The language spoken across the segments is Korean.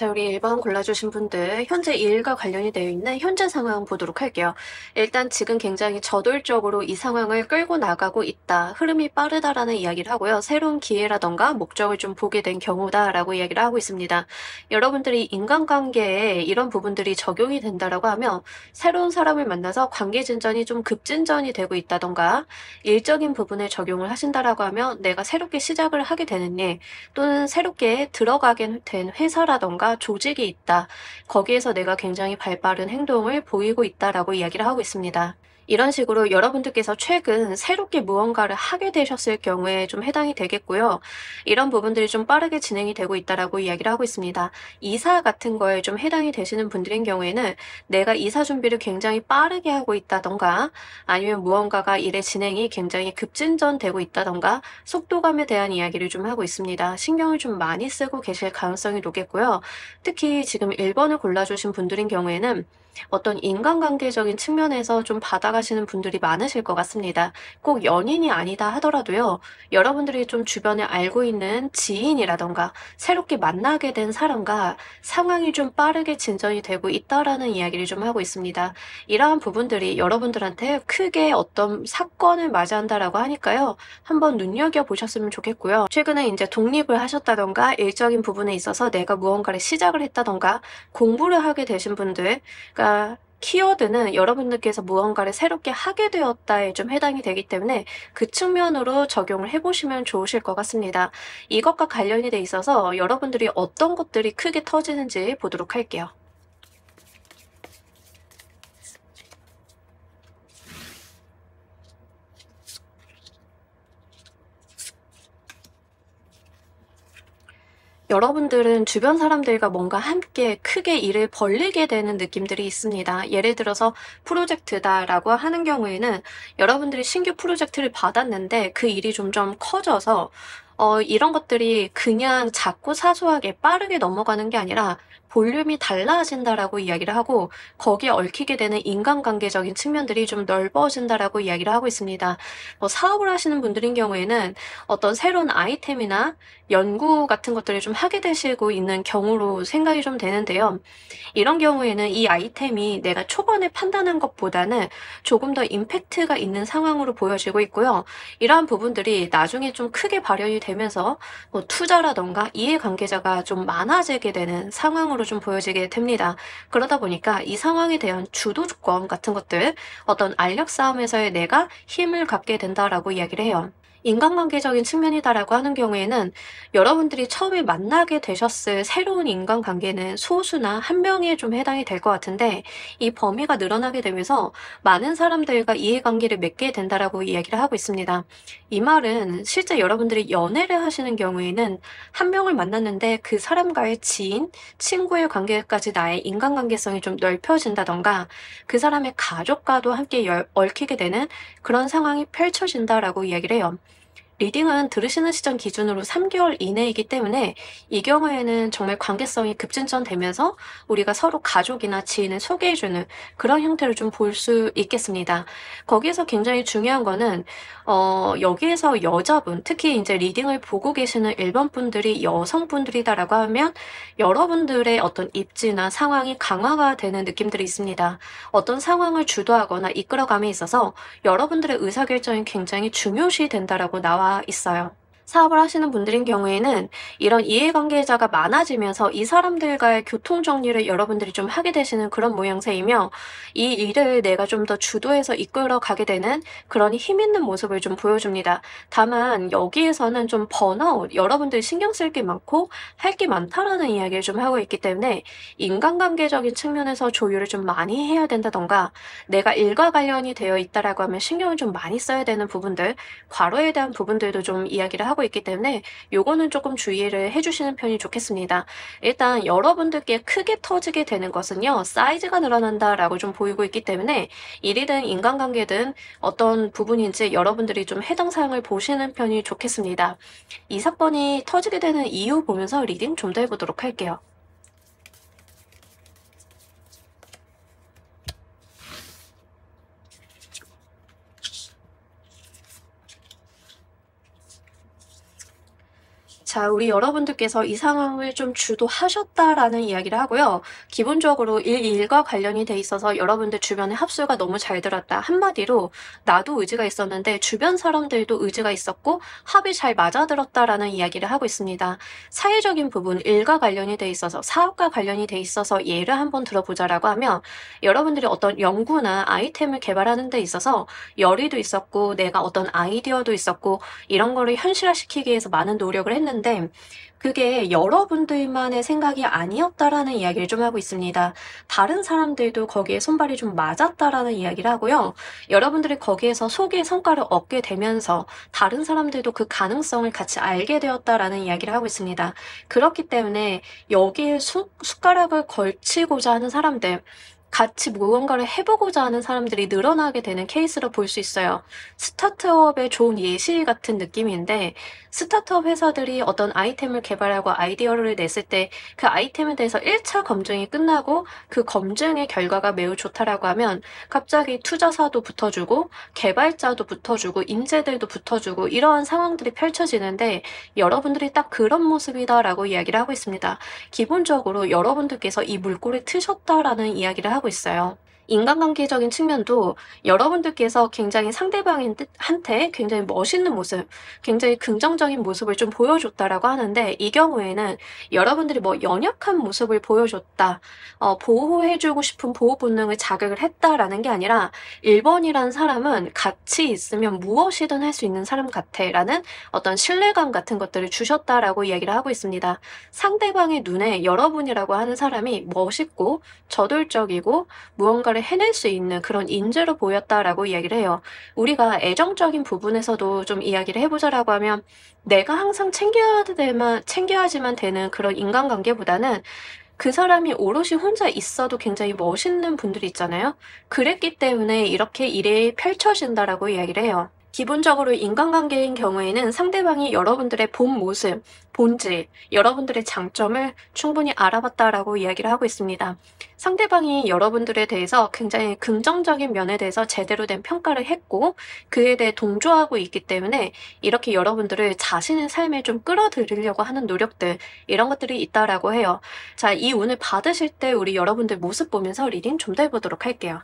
자, 우리 1번 골라주신 분들 현재 이 일과 관련이 되어 있는 현재 상황 보도록 할게요. 일단 지금 굉장히 저돌적으로 이 상황을 끌고 나가고 있다. 흐름이 빠르다라는 이야기를 하고요. 새로운 기회라던가 목적을 좀 보게 된 경우다라고 이야기를 하고 있습니다. 여러분들이 인간관계에 이런 부분들이 적용이 된다라고 하면 새로운 사람을 만나서 관계 진전이 좀 급진전이 되고 있다던가 일적인 부분에 적용을 하신다라고 하면 내가 새롭게 시작을 하게 되는 일 또는 새롭게 들어가게 된 회사라던가 조직이 있다. 거기에서 내가 굉장히 발빠른 행동을 보이고 있다라고 이야기를 하고 있습니다. 이런 식으로 여러분들께서 최근 새롭게 무언가를 하게 되셨을 경우에 좀 해당이 되겠고요. 이런 부분들이 좀 빠르게 진행이 되고 있다라고 이야기를 하고 있습니다. 이사 같은 거에 좀 해당이 되시는 분들인 경우에는 내가 이사 준비를 굉장히 빠르게 하고 있다던가 아니면 무언가가 일의 진행이 굉장히 급진전되고 있다던가 속도감에 대한 이야기를 좀 하고 있습니다. 신경을 좀 많이 쓰고 계실 가능성이 높겠고요. 특히 지금 1번을 골라주신 분들인 경우에는 어떤 인간관계적인 측면에서 좀 받아가시는 분들이 많으실 것 같습니다. 꼭 연인이 아니다 하더라도요, 여러분들이 좀 주변에 알고 있는 지인이라던가 새롭게 만나게 된 사람과 상황이 좀 빠르게 진전이 되고 있다라는 이야기를 좀 하고 있습니다. 이러한 부분들이 여러분들한테 크게 어떤 사건을 맞이한다라고 하니까요, 한번 눈여겨보셨으면 좋겠고요. 최근에 이제 독립을 하셨다던가 일적인 부분에 있어서 내가 무언가를 시작을 했다던가 공부를 하게 되신 분들, 그러니까 키워드는 여러분들께서 무언가를 새롭게 하게 되었다에 좀 해당이 되기 때문에 그 측면으로 적용을 해보시면 좋으실 것 같습니다. 이것과 관련이 돼 있어서 여러분들이 어떤 것들이 크게 터지는지 보도록 할게요. 여러분들은 주변 사람들과 뭔가 함께 크게 일을 벌리게 되는 느낌들이 있습니다. 예를 들어서 프로젝트다라고 하는 경우에는 여러분들이 신규 프로젝트를 받았는데 그 일이 점점 커져서 이런 것들이 그냥 작고 사소하게 빠르게 넘어가는 게 아니라 볼륨이 달라진다라고 이야기를 하고 거기에 얽히게 되는 인간관계적인 측면들이 좀 넓어진다라고 이야기를 하고 있습니다. 사업을 하시는 분들인 경우에는 어떤 새로운 아이템이나 연구 같은 것들을 좀 하게 되시고 있는 경우로 생각이 좀 되는데요. 이런 경우에는 이 아이템이 내가 초반에 판단한 것보다는 조금 더 임팩트가 있는 상황으로 보여지고 있고요. 이러한 부분들이 나중에 좀 크게 발현이 되면서 투자라던가 이해관계자가 좀 많아지게 되는 상황으로 좀 보여지게 됩니다. 그러다 보니까 이 상황에 대한 주도권 같은 것들, 어떤 알력 싸움에서의 내가 힘을 갖게 된다라고 이야기를 해요. 인간관계적인 측면이다라고 하는 경우에는 여러분들이 처음에 만나게 되셨을 새로운 인간관계는 소수나 한 명에 좀 해당이 될 것 같은데 이 범위가 늘어나게 되면서 많은 사람들과 이해관계를 맺게 된다라고 이야기를 하고 있습니다. 이 말은 실제 여러분들이 연애를 하시는 경우에는 한 명을 만났는데 그 사람과의 지인, 친구의 관계까지 나의 인간관계성이 좀 넓혀진다던가 그 사람의 가족과도 함께 얽히게 되는 그런 상황이 펼쳐진다라고 이야기를 해요. 리딩은 들으시는 시점 기준으로 3개월 이내이기 때문에 이 경우에는 정말 관계성이 급진전되면서 우리가 서로 가족이나 지인을 소개해주는 그런 형태를 좀 볼 수 있겠습니다. 거기에서 굉장히 중요한 거는 여기에서 여자분, 특히 이제 리딩을 보고 계시는 일반 분들이 여성분들이다라고 하면 여러분들의 어떤 입지나 상황이 강화가 되는 느낌들이 있습니다. 어떤 상황을 주도하거나 이끌어감에 있어서 여러분들의 의사결정이 굉장히 중요시 된다라고 나와 있어요. 사업을 하시는 분들인 경우에는 이런 이해관계자가 많아지면서 이 사람들과의 교통 정리를 여러분들이 좀 하게 되시는 그런 모양새이며 이 일을 내가 좀 더 주도해서 이끌어 가게 되는 그런 힘 있는 모습을 좀 보여줍니다. 다만 여기에서는 좀 번아웃, 여러분들이 신경 쓸 게 많고 할 게 많다라는 이야기를 좀 하고 있기 때문에 인간관계적인 측면에서 조율을 좀 많이 해야 된다던가 내가 일과 관련이 되어 있다라고 하면 신경을 좀 많이 써야 되는 부분들, 과로에 대한 부분들도 좀 이야기를 하고 있기 때문에 요거는 조금 주의를 해주시는 편이 좋겠습니다. 일단 여러분들께 크게 터지게 되는 것은요, 사이즈가 늘어난다라고 좀 보이고 있기 때문에 일이든 인간관계든 어떤 부분인지 여러분들이 좀 해당 사항을 보시는 편이 좋겠습니다. 이 사건이 터지게 되는 이유 보면서 리딩 좀 더 해보도록 할게요. 자, 우리 여러분들께서 이 상황을 좀 주도하셨다라는 이야기를 하고요. 기본적으로 일과 관련이 돼 있어서 여러분들 주변에 합수가 너무 잘 들었다. 한마디로 나도 의지가 있었는데 주변 사람들도 의지가 있었고 합이 잘 맞아들었다라는 이야기를 하고 있습니다. 사회적인 부분, 일과 관련이 돼 있어서 사업과 관련이 돼 있어서 예를 한번 들어보자라고 하면 여러분들이 어떤 연구나 아이템을 개발하는 데 있어서 열의도 있었고 내가 어떤 아이디어도 있었고 이런 거를 현실화시키기 위해서 많은 노력을 했는데 그게 여러분들만의 생각이 아니었다라는 이야기를 좀 하고 있습니다. 다른 사람들도 거기에 손발이 좀 맞았다라는 이야기를 하고요. 여러분들이 거기에서 소기의 성과를 얻게 되면서 다른 사람들도 그 가능성을 같이 알게 되었다라는 이야기를 하고 있습니다. 그렇기 때문에 여기에 숟가락을 걸치고자 하는 사람들, 같이 무언가를 해보고자 하는 사람들이 늘어나게 되는 케이스로 볼 수 있어요. 스타트업의 좋은 예시 같은 느낌인데 스타트업 회사들이 어떤 아이템을 개발하고 아이디어를 냈을 때 그 아이템에 대해서 1차 검증이 끝나고 그 검증의 결과가 매우 좋다라고 하면 갑자기 투자사도 붙어주고 개발자도 붙어주고 인재들도 붙어주고 이러한 상황들이 펼쳐지는데 여러분들이 딱 그런 모습이다라고 이야기를 하고 있습니다. 기본적으로 여러분들께서 이 물꼬를 트셨다라는 이야기를 하고 있어요. 인간관계적인 측면도 여러분들께서 굉장히 상대방한테 굉장히 멋있는 모습, 굉장히 긍정적인 모습을 좀 보여줬다라고 하는데 이 경우에는 여러분들이 뭐 연약한 모습을 보여줬다, 보호해주고 싶은 보호 본능을 자극을 했다라는 게 아니라 1번이라는 사람은 같이 있으면 무엇이든 할 수 있는 사람 같아라는 어떤 신뢰감 같은 것들을 주셨다라고 이야기를 하고 있습니다. 상대방의 눈에 여러분이라고 하는 사람이 멋있고 저돌적이고 무언가를 해낼 수 있는 그런 인재로 보였다라고 이야기를 해요. 우리가 애정적인 부분에서도 좀 이야기를 해보자라고 하면 내가 항상 챙겨야지만 되는 그런 인간관계보다는 그 사람이 오롯이 혼자 있어도 굉장히 멋있는 분들이 있잖아요. 그랬기 때문에 이렇게 일이 펼쳐진다라고 이야기를 해요. 기본적으로 인간관계인 경우에는 상대방이 여러분들의 본 모습, 본질, 여러분들의 장점을 충분히 알아봤다라고 이야기를 하고 있습니다. 상대방이 여러분들에 대해서 굉장히 긍정적인 면에 대해서 제대로 된 평가를 했고 그에 대해 동조하고 있기 때문에 이렇게 여러분들을 자신의 삶에 좀 끌어들이려고 하는 노력들 이런 것들이 있다라고 해요. 자, 이 운을 받으실 때 우리 여러분들 모습 보면서 리딩 좀 더 해보도록 할게요.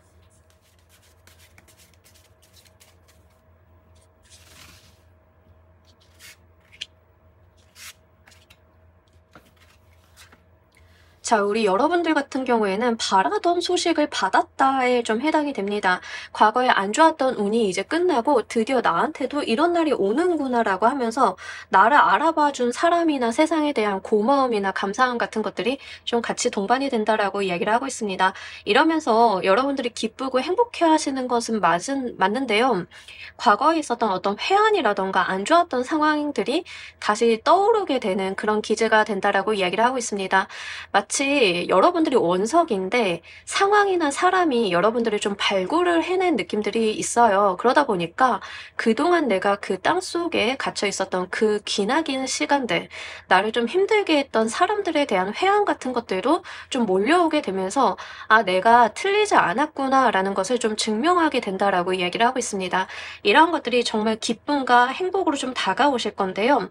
자, 우리 여러분들 같은 경우에는 바라던 소식을 받았다에 좀 해당이 됩니다. 과거에 안 좋았던 운이 이제 끝나고 드디어 나한테도 이런 날이 오는구나라고 하면서 나를 알아봐 준 사람이나 세상에 대한 고마움이나 감사함 같은 것들이 좀 같이 동반이 된다라고 이야기를 하고 있습니다. 이러면서 여러분들이 기쁘고 행복해 하시는 것은 맞는데요. 과거에 있었던 어떤 회한이라던가 안 좋았던 상황들이 다시 떠오르게 되는 그런 기제가 된다라고 이야기를 하고 있습니다. 마치 여러분들이 원석인데 상황이나 사람이 여러분들을 좀 발굴을 해낸 느낌들이 있어요. 그러다 보니까 그동안 내가 그 땅속에 갇혀 있었던 그 기나긴 시간들, 나를 좀 힘들게 했던 사람들에 대한 회한 같은 것들도 좀 몰려오게 되면서 아, 내가 틀리지 않았구나라는 것을 좀 증명하게 된다라고 이야기를 하고 있습니다. 이러한 것들이 정말 기쁨과 행복으로 좀 다가오실 건데요.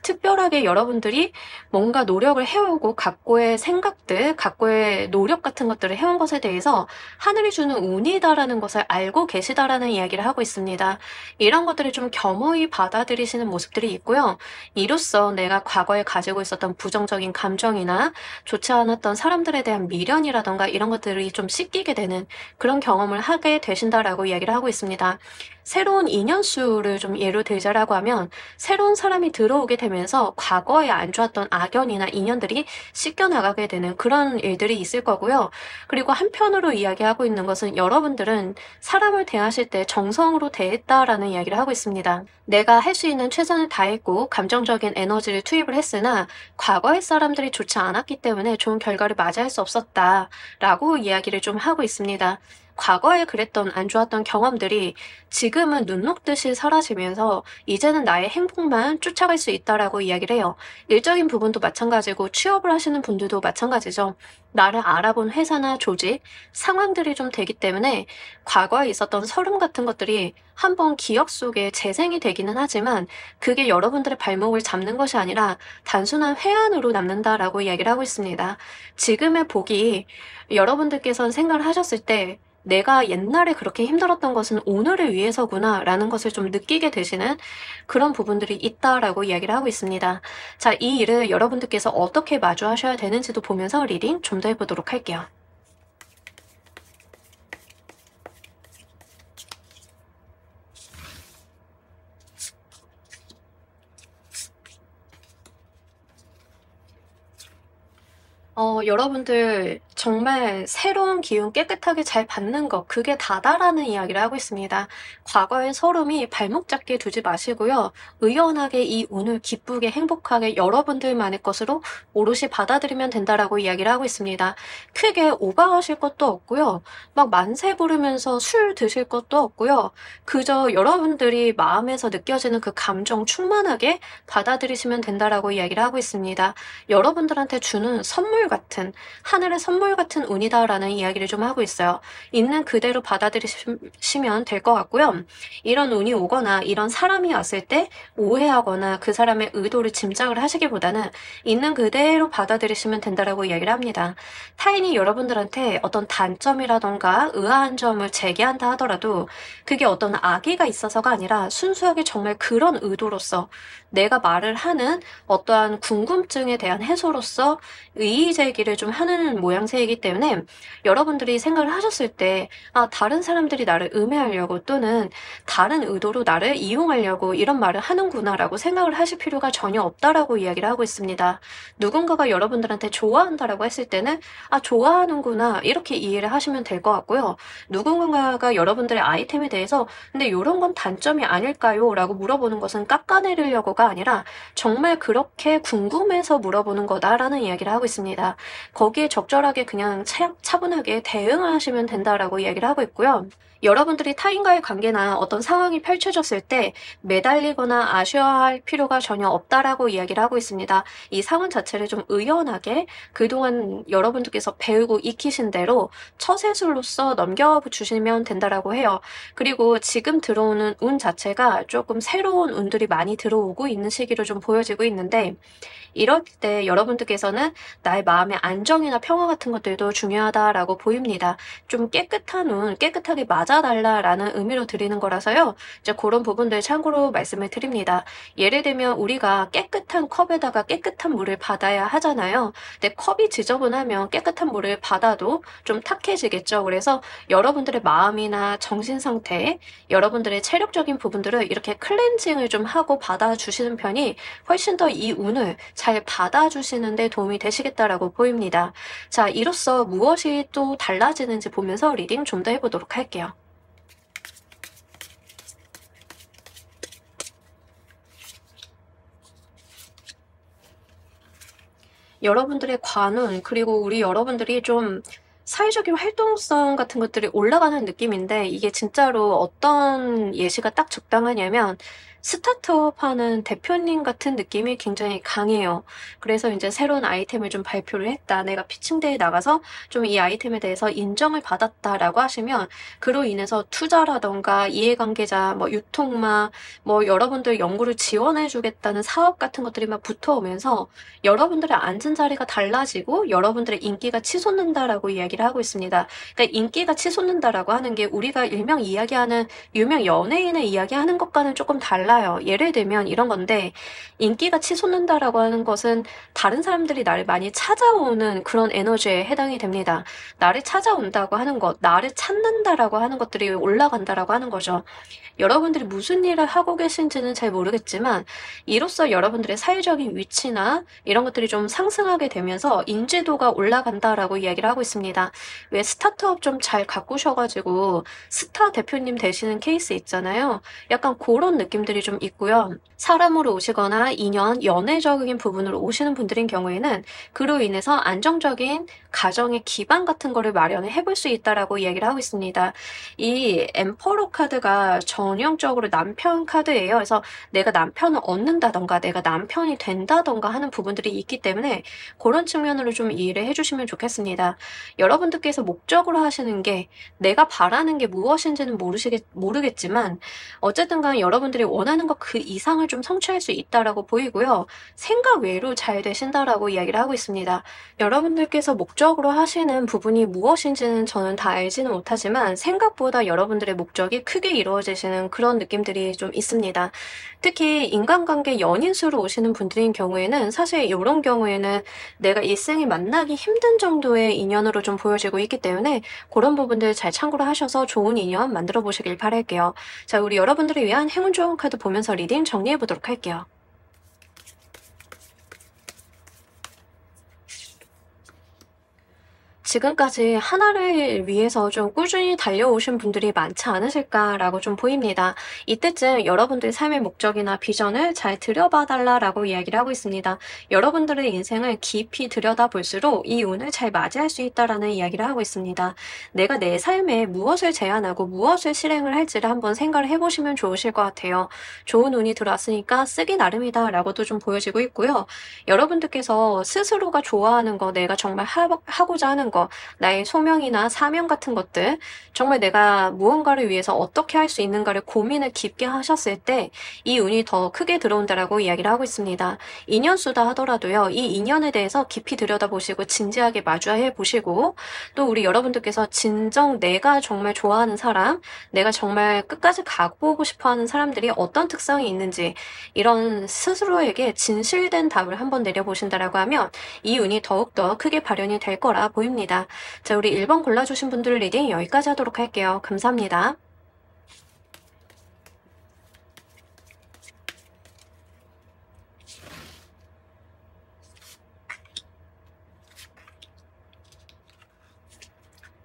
특별하게 여러분들이 뭔가 노력을 해오고 각고의 생각들, 각고의 노력 같은 것들을 해온 것에 대해서 하늘이 주는 운이다라는 것을 알고 계시다라는 이야기를 하고 있습니다. 이런 것들을 좀 겸허히 받아들이시는 모습들이 있고요. 이로써 내가 과거에 가지고 있었던 부정적인 감정이나 좋지 않았던 사람들에 대한 미련이라던가 이런 것들이 좀 씻기게 되는 그런 경험을 하게 되신다라고 이야기를 하고 있습니다. 새로운 인연수를 좀 예로 들자라고 하면 새로운 사람이 들어오게 되면서 과거에 안 좋았던 악연이나 인연들이 씻겨나가게 되는 그런 일들이 있을 거고요. 그리고 한편으로 이야기하고 있는 것은 여러분들은 사람을 대하실 때 정성으로 대했다라는 이야기를 하고 있습니다. 내가 할 수 있는 최선을 다했고 감정적인 에너지를 투입을 했으나 과거의 사람들이 좋지 않았기 때문에 좋은 결과를 맞이할 수 없었다라고 이야기를 좀 하고 있습니다. 과거에 그랬던 안 좋았던 경험들이 지금은 눈 녹듯이 사라지면서 이제는 나의 행복만 쫓아갈 수 있다라고 이야기를 해요. 일적인 부분도 마찬가지고 취업을 하시는 분들도 마찬가지죠. 나를 알아본 회사나 조직, 상황들이 좀 되기 때문에 과거에 있었던 서름 같은 것들이 한번 기억 속에 재생이 되기는 하지만 그게 여러분들의 발목을 잡는 것이 아니라 단순한 회한으로 남는다라고 이야기를 하고 있습니다. 지금의 복이 여러분들께서는 생각을 하셨을 때 내가 옛날에 그렇게 힘들었던 것은 오늘을 위해서구나 라는 것을 좀 느끼게 되시는 그런 부분들이 있다라고 이야기를 하고 있습니다. 자, 이 일을 여러분들께서 어떻게 마주하셔야 되는지도 보면서 리딩 좀 더 해보도록 할게요. 여러분들 정말 새로운 기운 깨끗하게 잘 받는 것, 그게 다다라는 이야기를 하고 있습니다. 과거의 서름이 발목 잡게 두지 마시고요. 의연하게 이 운을 기쁘게 행복하게 여러분들만의 것으로 오롯이 받아들이면 된다라고 이야기를 하고 있습니다. 크게 오버하실 것도 없고요. 막 만세 부르면서 술 드실 것도 없고요. 그저 여러분들이 마음에서 느껴지는 그 감정 충만하게 받아들이시면 된다라고 이야기를 하고 있습니다. 여러분들한테 주는 선물 같은, 하늘의 선물 같은 운이다라는 이야기를 좀 하고 있어요. 있는 그대로 받아들이시면 될 것 같고요. 이런 운이 오거나 이런 사람이 왔을 때 오해하거나 그 사람의 의도를 짐작을 하시기보다는 있는 그대로 받아들이시면 된다라고 이야기를 합니다. 타인이 여러분들한테 어떤 단점이라던가 의아한 점을 제기한다 하더라도 그게 어떤 악의가 있어서가 아니라 순수하게 정말 그런 의도로서 내가 말을 하는 어떠한 궁금증에 대한 해소로서 이의 제기를 좀 하는 모양새이기 때문에 여러분들이 생각을 하셨을 때 다른 사람들이 나를 음해하려고 또는 다른 의도로 나를 이용하려고 이런 말을 하는구나라고 생각을 하실 필요가 전혀 없다라고 이야기를 하고 있습니다. 누군가가 여러분들한테 좋아한다라고 했을 때는 좋아하는구나 이렇게 이해를 하시면 될 것 같고요. 누군가가 여러분들의 아이템에 대해서 근데 이런 건 단점이 아닐까요? 라고 물어보는 것은 깎아내리려고가 아니라 정말 그렇게 궁금해서 물어보는 거다라는 이야기를 하고 있습니다. 거기에 적절하게 그냥 차분하게 대응을 하시면 된다라고 이야기를 하고 있고요. 여러분들이 타인과의 관계나 어떤 상황이 펼쳐졌을 때 매달리거나 아쉬워할 필요가 전혀 없다라고 이야기를 하고 있습니다. 이 상황 자체를 좀 의연하게 그동안 여러분들께서 배우고 익히신 대로 처세술로서 넘겨주시면 된다라고 해요. 그리고 지금 들어오는 운 자체가 조금 새로운 운들이 많이 들어오고 있는 시기로 좀 보여지고 있는데 이럴 때 여러분들께서는 나의 마음의 안정이나 평화 같은 것들도 중요하다라고 보입니다. 좀 깨끗한 운, 깨끗하게 맞아달라라는 의미로 드리는 거라서요. 이제 그런 부분들 참고로 말씀을 드립니다. 예를 들면 우리가 깨끗한 컵에다가 깨끗한 물을 받아야 하잖아요. 근데 컵이 지저분하면 깨끗한 물을 받아도 좀 탁해지겠죠. 그래서 여러분들의 마음이나 정신 상태, 여러분들의 체력적인 부분들을 이렇게 클렌징을 좀 하고 받아주시는 편이 훨씬 더 이 운을 잘 받아주시는 데 도움이 되시겠다라고 보입니다. 자, 이로써 무엇이 또 달라지는지 보면서 리딩 좀 더 해보도록 할게요. 여러분들의 관운, 그리고 우리 여러분들이 좀 사회적인 활동성 같은 것들이 올라가는 느낌인데 이게 진짜로 어떤 예시가 딱 적당하냐면 스타트업 하는 대표님 같은 느낌이 굉장히 강해요. 그래서 이제 새로운 아이템을 좀 발표를 했다. 내가 피칭대에 나가서 좀 이 아이템에 대해서 인정을 받았다라고 하시면 그로 인해서 투자라던가 이해관계자, 유통마, 여러분들 연구를 지원해 주겠다는 사업 같은 것들이 막 붙어오면서 여러분들의 앉은 자리가 달라지고 여러분들의 인기가 치솟는다라고 이야기를 하고 있습니다. 그러니까 인기가 치솟는다라고 하는 게 우리가 일명 이야기하는 유명 연예인의 이야기하는 것과는 조금 달라요. 예를 들면 이런 건데 인기가 치솟는다라고 하는 것은 다른 사람들이 나를 많이 찾아오는 그런 에너지에 해당이 됩니다. 나를 찾아온다고 하는 것, 나를 찾는다라고 하는 것들이 올라간다라고 하는 거죠. 여러분들이 무슨 일을 하고 계신지는 잘 모르겠지만 이로써 여러분들의 사회적인 위치나 이런 것들이 좀 상승하게 되면서 인지도가 올라간다라고 이야기를 하고 있습니다. 왜 스타트업 좀 잘 가꾸셔가지고 스타 대표님 되시는 케이스 있잖아요. 약간 그런 느낌들이 분들이 좀 있고요. 사람으로 오시거나 인연, 연애적인 부분으로 오시는 분들인 경우에는 그로 인해서 안정적인 가정의 기반 같은 거를 마련을 해볼 수 있다라고 이야기를 하고 있습니다. 이 엠퍼러 카드가 전형적으로 남편 카드예요. 그래서 내가 남편을 얻는다던가 내가 남편이 된다던가 하는 부분들이 있기 때문에 그런 측면으로 좀 이해를 해주시면 좋겠습니다. 여러분들께서 목적으로 하시는 게 내가 바라는 게 무엇인지는 모르겠지만 어쨌든 간 여러분들이 원하는 것 그 이상을 좀 성취할 수 있다라고 보이고요. 생각 외로 잘 되신다라고 이야기를 하고 있습니다. 여러분들께서 목적으로 하시는 부분이 무엇인지는 저는 다 알지는 못하지만 생각보다 여러분들의 목적이 크게 이루어지시는 그런 느낌들이 좀 있습니다. 특히 인간관계 연인수로 오시는 분들인 경우에는 사실 이런 경우에는 내가 일생에 만나기 힘든 정도의 인연으로 좀 보여지고 있기 때문에 그런 부분들 잘 참고를 하셔서 좋은 인연 만들어 보시길 바랄게요. 자, 우리 여러분들을 위한 행운 좋은 카드 보면서 리딩 정리해 보도록 할게요. 지금까지 하나를 위해서 좀 꾸준히 달려오신 분들이 많지 않으실까라고 좀 보입니다. 이때쯤 여러분들의 삶의 목적이나 비전을 잘 들여봐 달라라고 이야기를 하고 있습니다. 여러분들의 인생을 깊이 들여다볼수록 이 운을 잘 맞이할 수 있다라는 이야기를 하고 있습니다. 내가 내 삶에 무엇을 제안하고 무엇을 실행을 할지를 한번 생각을 해보시면 좋으실 것 같아요. 좋은 운이 들어왔으니까 쓰기 나름이다라고도 좀 보여지고 있고요. 여러분들께서 스스로가 좋아하는 거, 내가 정말 하고자 하는 거, 나의 소명이나 사명 같은 것들, 정말 내가 무언가를 위해서 어떻게 할 수 있는가를 고민을 깊게 하셨을 때 이 운이 더 크게 들어온다라고 이야기를 하고 있습니다. 인연수다 하더라도요, 이 인연에 대해서 깊이 들여다보시고 진지하게 마주해 보시고 또 우리 여러분들께서 진정 내가 정말 좋아하는 사람, 내가 정말 끝까지 가보고 싶어하는 사람들이 어떤 특성이 있는지 이런 스스로에게 진실된 답을 한번 내려보신다라고 하면 이 운이 더욱더 크게 발현이 될 거라 보입니다. 자, 우리 1번 골라주신 분들 리딩 여기까지 하도록 할게요. 감사합니다.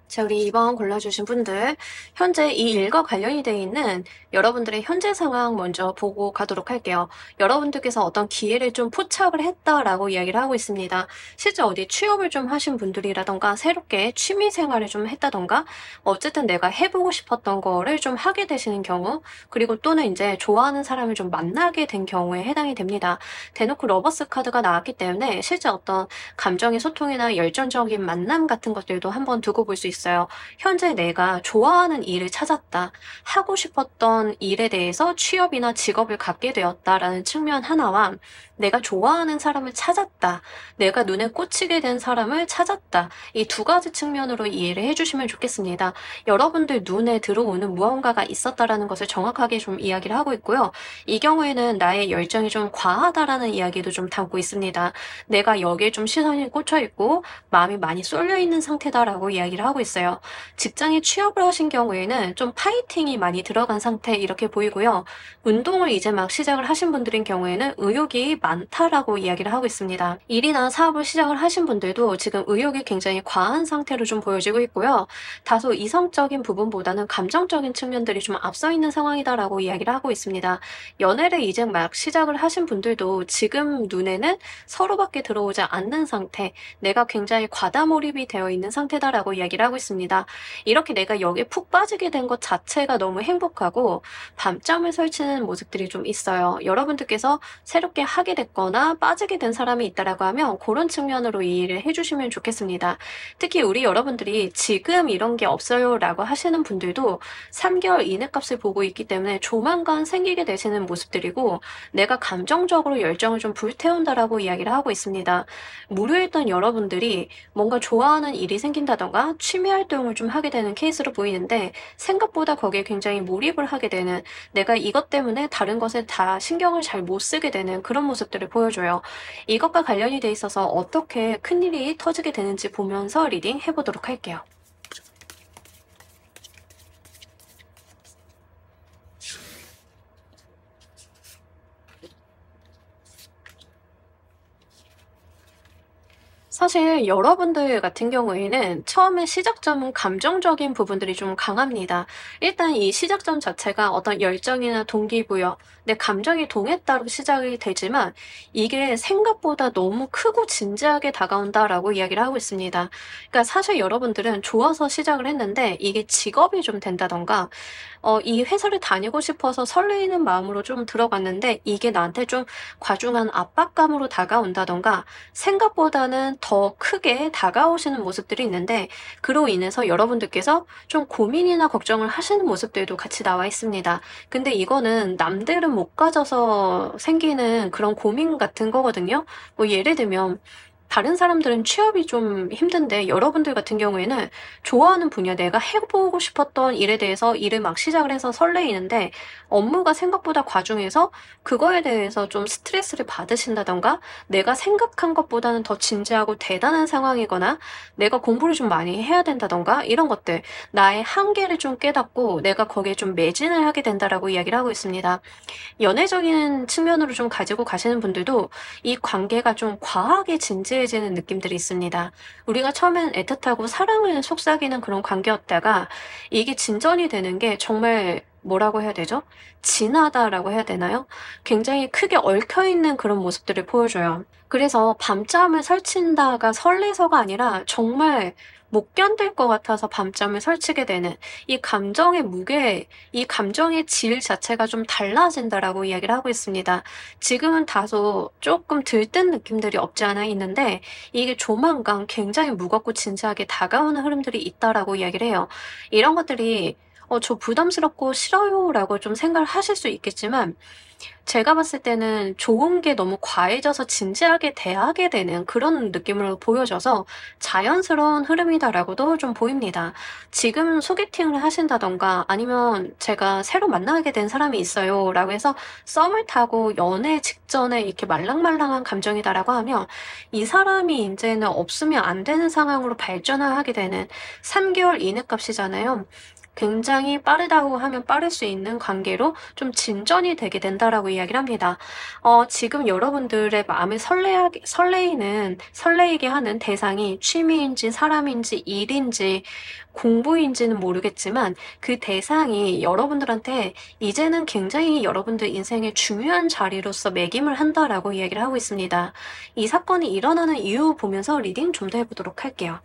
자, 우리 2번 골라주신 분들, 현재 이 일과 관련이 되어 있는 여러분들의 현재 상황 먼저 보고 가도록 할게요. 여러분들께서 어떤 기회를 좀 포착을 했다라고 이야기를 하고 있습니다. 실제 어디 취업을 좀 하신 분들이라던가 새롭게 취미 생활을 좀 했다던가 어쨌든 내가 해보고 싶었던 거를 좀 하게 되시는 경우, 그리고 또는 이제 좋아하는 사람을 좀 만나게 된 경우에 해당이 됩니다. 대놓고 러버스 카드가 나왔기 때문에 실제 어떤 감정의 소통이나 열정적인 만남 같은 것들도 한번 두고 볼 수 있어요. 현재 내가 좋아하는 일을 찾았다. 하고 싶었던 일에 대해서 취업이나 직업을 갖게 되었다라는 측면 하나와 내가 좋아하는 사람을 찾았다. 내가 눈에 꽂히게 된 사람을 찾았다. 이 두 가지 측면으로 이해를 해주시면 좋겠습니다. 여러분들 눈에 들어오는 무언가가 있었다라는 것을 정확하게 좀 이야기를 하고 있고요. 이 경우에는 나의 열정이 좀 과하다라는 이야기도 좀 담고 있습니다. 내가 여기에 좀 시선이 꽂혀 있고 마음이 많이 쏠려 있는 상태다라고 이야기를 하고 있어요. 직장에 취업을 하신 경우에는 좀 파이팅이 많이 들어간 상태 이렇게 보이고요. 운동을 이제 막 시작을 하신 분들인 경우에는 의욕이 많다라고 이야기를 하고 있습니다. 일이나 사업을 시작을 하신 분들도 지금 의욕이 굉장히 과한 상태로 좀 보여지고 있고요. 다소 이성적인 부분보다는 감정적인 측면들이 좀 앞서 있는 상황이다라고 이야기를 하고 있습니다. 연애를 이제 막 시작을 하신 분들도 지금 눈에는 서로밖에 들어오지 않는 상태, 내가 굉장히 과다몰입이 되어 있는 상태다라고 이야기를 하고 있습니다. 이렇게 내가 여기에 푹 빠지게 된 것 자체가 너무 행복하고 밤잠을 설치는 모습들이 좀 있어요. 여러분들께서 새롭게 하게 됐거나 빠지게 된 사람이 있다라고 하면 그런 측면으로 이해를 해주시면 좋겠습니다. 특히 우리 여러분들이 지금 이런 게 없어요라고 하시는 분들도 3개월 이내 값을 보고 있기 때문에 조만간 생기게 되시는 모습들이고 내가 감정적으로 열정을 좀 불태운다라고 이야기를 하고 있습니다. 무료했던 여러분들이 뭔가 좋아하는 일이 생긴다던가 취미 활동을 좀 하게 되는 케이스로 보이는데 생각보다 거기에 굉장히 몰입을 하게 되는 내가 이것 때문에 다른 것에 다 신경을 잘 못 쓰게 되는 그런 모습들을 보여줘요. 이것과 관련이 돼 있어서 어떻게 큰일이 터지게 되는지 보면서 리딩 해보도록 할게요. 사실 여러분들 같은 경우에는 처음에 시작점은 감정적인 부분들이 좀 강합니다. 일단 이 시작점 자체가 어떤 열정이나 동기부여, 내 감정이 동했다로 시작이 되지만 이게 생각보다 너무 크고 진지하게 다가온다라고 이야기를 하고 있습니다. 그러니까 사실 여러분들은 좋아서 시작을 했는데 이게 직업이 좀 된다던가 이 회사를 다니고 싶어서 설레이는 마음으로 좀 들어갔는데 이게 나한테 좀 과중한 압박감으로 다가온다던가 생각보다는 더 크게 다가오시는 모습들이 있는데 그로 인해서 여러분들께서 좀 고민이나 걱정을 하시는 모습들도 같이 나와 있습니다. 근데 이거는 남들은 못 가져서 생기는 그런 고민 같은 거거든요. 뭐 예를 들면 다른 사람들은 취업이 좀 힘든데 여러분들 같은 경우에는 좋아하는 분야 내가 해보고 싶었던 일에 대해서 일을 막 시작을 해서 설레이는데 업무가 생각보다 과중해서 그거에 대해서 좀 스트레스를 받으신다던가 내가 생각한 것보다는 더 진지하고 대단한 상황이거나 내가 공부를 좀 많이 해야 된다던가 이런 것들 나의 한계를 좀 깨닫고 내가 거기에 좀 매진을 하게 된다라고 이야기를 하고 있습니다. 연애적인 측면으로 좀 가지고 가시는 분들도 이 관계가 좀 과하게 진지해지는 느낌들이 있습니다. 우리가 처음엔 애틋하고 사랑을 속삭이는 그런 관계였다가 이게 진전이 되는 게 정말 뭐라고 해야 되죠? 진하다라고 해야 되나요? 굉장히 크게 얽혀있는 그런 모습들을 보여줘요. 그래서 밤잠을 설친다가 설레서가 아니라 정말 못 견딜 것 같아서 밤잠을 설치게 되는 이 감정의 무게, 이 감정의 질 자체가 좀 달라진다라고 이야기를 하고 있습니다. 지금은 다소 조금 들뜬 느낌들이 없지 않아 있는데 이게 조만간 굉장히 무겁고 진지하게 다가오는 흐름들이 있다라고 이야기를 해요. 이런 것들이 저 부담스럽고 싫어요라고 좀 생각을 하실 수 있겠지만 제가 봤을 때는 좋은 게 너무 과해져서 진지하게 대하게 되는 그런 느낌으로 보여져서 자연스러운 흐름이다라고도 좀 보입니다. 지금 소개팅을 하신다던가 아니면 제가 새로 만나게 된 사람이 있어요 라고 해서 썸을 타고 연애 직전에 이렇게 말랑말랑한 감정이다라고 하면 이 사람이 이제는 없으면 안 되는 상황으로 발전을 하게 되는 3개월 이내 값이잖아요. 굉장히 빠르다고 하면 빠를 수 있는 관계로 좀 진전이 되게 된다라고 이야기를 합니다. 지금 여러분들의 마음을 설레이게 하는 대상이 취미인지 사람인지 일인지 공부인지는 모르겠지만 그 대상이 여러분들한테 이제는 굉장히 여러분들 인생의 중요한 자리로서 매김을 한다라고 이야기를 하고 있습니다. 이 사건이 일어나는 이유 보면서 리딩 좀 더 해보도록 할게요.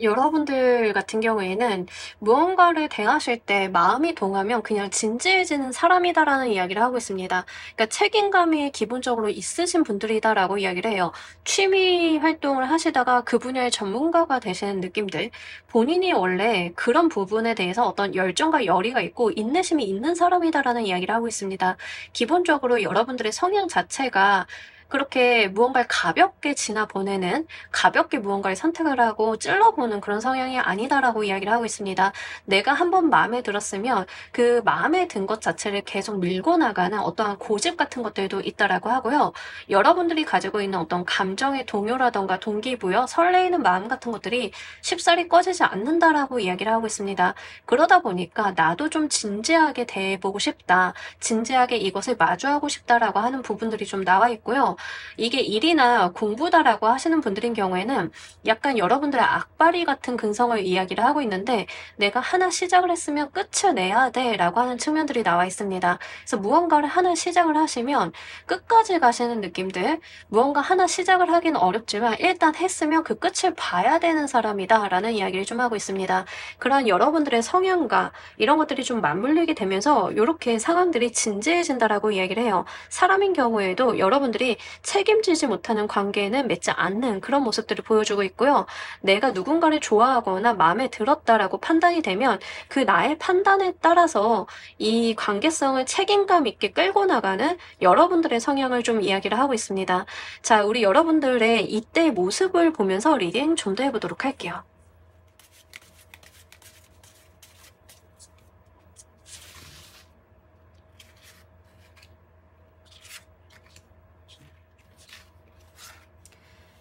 여러분들 같은 경우에는 무언가를 대하실 때 마음이 동하면 그냥 진지해지는 사람이다라는 이야기를 하고 있습니다. 그러니까 책임감이 기본적으로 있으신 분들이다라고 이야기를 해요. 취미 활동을 하시다가 그 분야의 전문가가 되시는 느낌들, 본인이 원래 그런 부분에 대해서 어떤 열정과 열의가 있고 인내심이 있는 사람이다라는 이야기를 하고 있습니다. 기본적으로 여러분들의 성향 자체가 그렇게 무언가를 가볍게 지나보내는 가볍게 무언가를 선택을 하고 찔러보는 그런 성향이 아니다라고 이야기를 하고 있습니다. 내가 한번 마음에 들었으면 그 마음에 든 것 자체를 계속 밀고 나가는 어떠한 고집 같은 것들도 있다라고 하고요. 여러분들이 가지고 있는 어떤 감정의 동요라던가 동기부여, 설레이는 마음 같은 것들이 쉽사리 꺼지지 않는다라고 이야기를 하고 있습니다. 그러다 보니까 나도 좀 진지하게 대해보고 싶다. 진지하게 이것을 마주하고 싶다라고 하는 부분들이 좀 나와 있고요. 이게 일이나 공부다라고 하시는 분들인 경우에는 약간 여러분들의 악바리 같은 근성을 이야기를 하고 있는데 내가 하나 시작을 했으면 끝을 내야 돼라고 하는 측면들이 나와 있습니다. 그래서 무언가를 하나 시작을 하시면 끝까지 가시는 느낌들, 무언가 하나 시작을 하기는 어렵지만 일단 했으면 그 끝을 봐야 되는 사람이다라는 이야기를 좀 하고 있습니다. 그런 여러분들의 성향과 이런 것들이 좀 맞물리게 되면서 이렇게 상황들이 진지해진다라고 이야기를 해요. 사람인 경우에도 여러분들이 책임지지 못하는 관계에는 맺지 않는 그런 모습들을 보여주고 있고요. 내가 누군가를 좋아하거나 마음에 들었다라고 판단이 되면 그 나의 판단에 따라서 이 관계성을 책임감 있게 끌고 나가는 여러분들의 성향을 좀 이야기를 하고 있습니다. 자, 우리 여러분들의 이때의 모습을 보면서 리딩 좀 더 해보도록 할게요.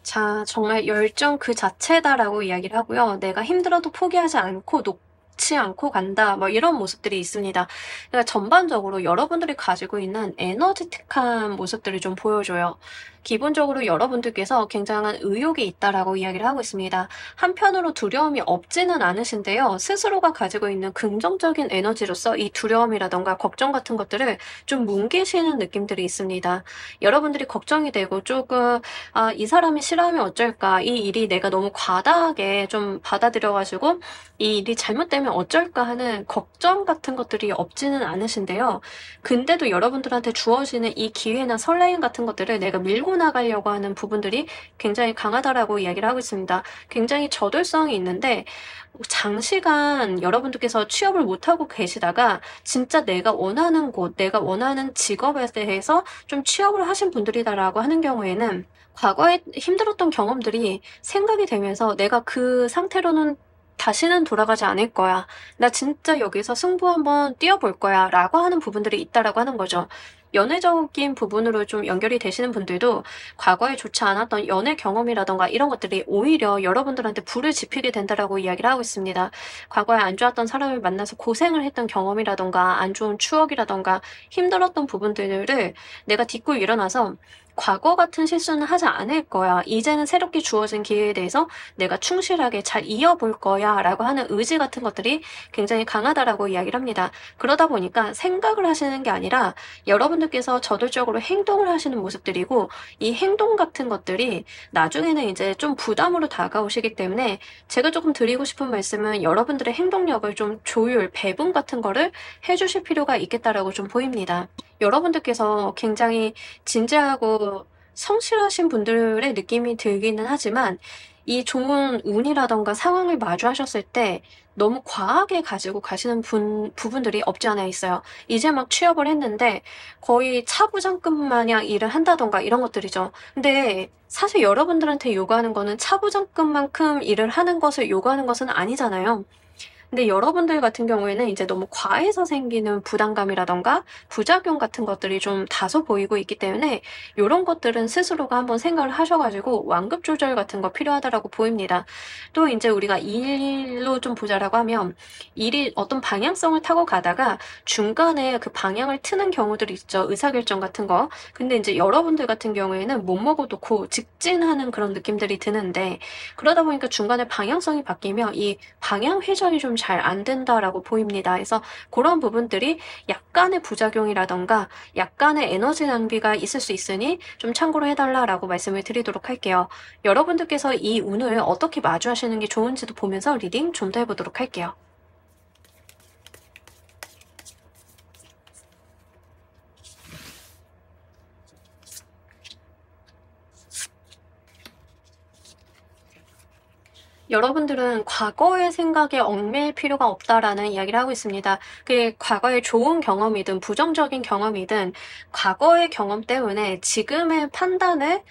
자, 정말 열정 그 자체다라고 이야기를 하고요. 내가 힘들어도 포기하지 않고 놓지 않고 간다. 뭐 이런 모습들이 있습니다. 그러니까 전반적으로 여러분들이 가지고 있는 에너지틱한 모습들을 좀 보여줘요. 기본적으로 여러분들께서 굉장한 의욕이 있다라고 이야기를 하고 있습니다. 한편으로 두려움이 없지는 않으신데요. 스스로가 가지고 있는 긍정적인 에너지로서 이 두려움이라던가 걱정 같은 것들을 좀 뭉개시는 느낌들이 있습니다. 여러분들이 걱정이 되고 조금 이 사람이 싫어하면 어쩔까? 이 일이 내가 너무 과다하게 좀 받아들여가지고 이 일이 잘못되면 어쩔까 하는 걱정 같은 것들이 없지는 않으신데요. 근데도 여러분들한테 주어지는 이 기회나 설레임 같은 것들을 내가 밀고 나가려고 하는 부분들이 굉장히 강하다라고 이야기를 하고 있습니다. 굉장히 저돌성이 있는데 장시간 여러분들께서 취업을 못하고 계시다가 진짜 내가 원하는 곳, 내가 원하는 직업에 대해서 좀 취업을 하신 분들이다라고 하는 경우에는 과거에 힘들었던 경험들이 생각이 되면서 내가 그 상태로는 다시는 돌아가지 않을 거야. 나 진짜 여기서 승부 한번 뛰어볼 거야. 라고 하는 부분들이 있다라고 하는 거죠. 연애적인 부분으로 좀 연결이 되시는 분들도 과거에 좋지 않았던 연애 경험이라던가 이런 것들이 오히려 여러분들한테 불을 지피게 된다라고 이야기를 하고 있습니다. 과거에 안 좋았던 사람을 만나서 고생을 했던 경험이라던가 안 좋은 추억이라던가 힘들었던 부분들을 내가 딛고 일어나서 과거 같은 실수는 하지 않을 거야. 이제는 새롭게 주어진 기회에 대해서 내가 충실하게 잘 이어볼 거야. 라고 하는 의지 같은 것들이 굉장히 강하다라고 이야기를 합니다. 그러다 보니까 생각을 하시는 게 아니라 여러분들께서 저돌적으로 행동을 하시는 모습들이고 이 행동 같은 것들이 나중에는 이제 좀 부담으로 다가오시기 때문에 제가 조금 드리고 싶은 말씀은 여러분들의 행동력을 좀 조율, 배분 같은 거를 해주실 필요가 있겠다라고 좀 보입니다. 여러분들께서 굉장히 진지하고 성실하신 분들의 느낌이 들기는 하지만 이 좋은 운이라던가 상황을 마주하셨을 때 너무 과하게 가지고 가시는 부분들이 없지 않아 있어요. 이제 막 취업을 했는데 거의 차부장급 마냥 일을 한다던가 이런 것들이죠. 근데 사실 여러분들한테 요구하는 거는 차부장급만큼 일을 하는 것을 요구하는 것은 아니잖아요. 근데 여러분들 같은 경우에는 이제 너무 과해서 생기는 부담감이라던가 부작용 같은 것들이 좀 다소 보이고 있기 때문에 요런 것들은 스스로가 한번 생각을 하셔가지고 완급 조절 같은 거 필요하다라고 보입니다. 또 이제 우리가 일로 좀 보자라고 하면 일이 어떤 방향성을 타고 가다가 중간에 그 방향을 트는 경우들이 있죠. 의사결정 같은 거. 근데 이제 여러분들 같은 경우에는 못 먹어놓고 직진하는 그런 느낌들이 드는데 그러다 보니까 중간에 방향성이 바뀌면 이 방향 회전이 좀 잘 안 된다라고 보입니다. 그래서 그런 부분들이 약간의 부작용이라던가 약간의 에너지 낭비가 있을 수 있으니 좀 참고로 해달라라고 말씀을 드리도록 할게요. 여러분들께서 이 운을 어떻게 마주하시는 게 좋은지도 보면서 리딩 좀 더 해보도록 할게요. 여러분들은 과거의 생각에 얽매일 필요가 없다라는 이야기를 하고 있습니다. 그게 과거의 좋은 경험이든 부정적인 경험이든 과거의 경험 때문에 지금의 판단을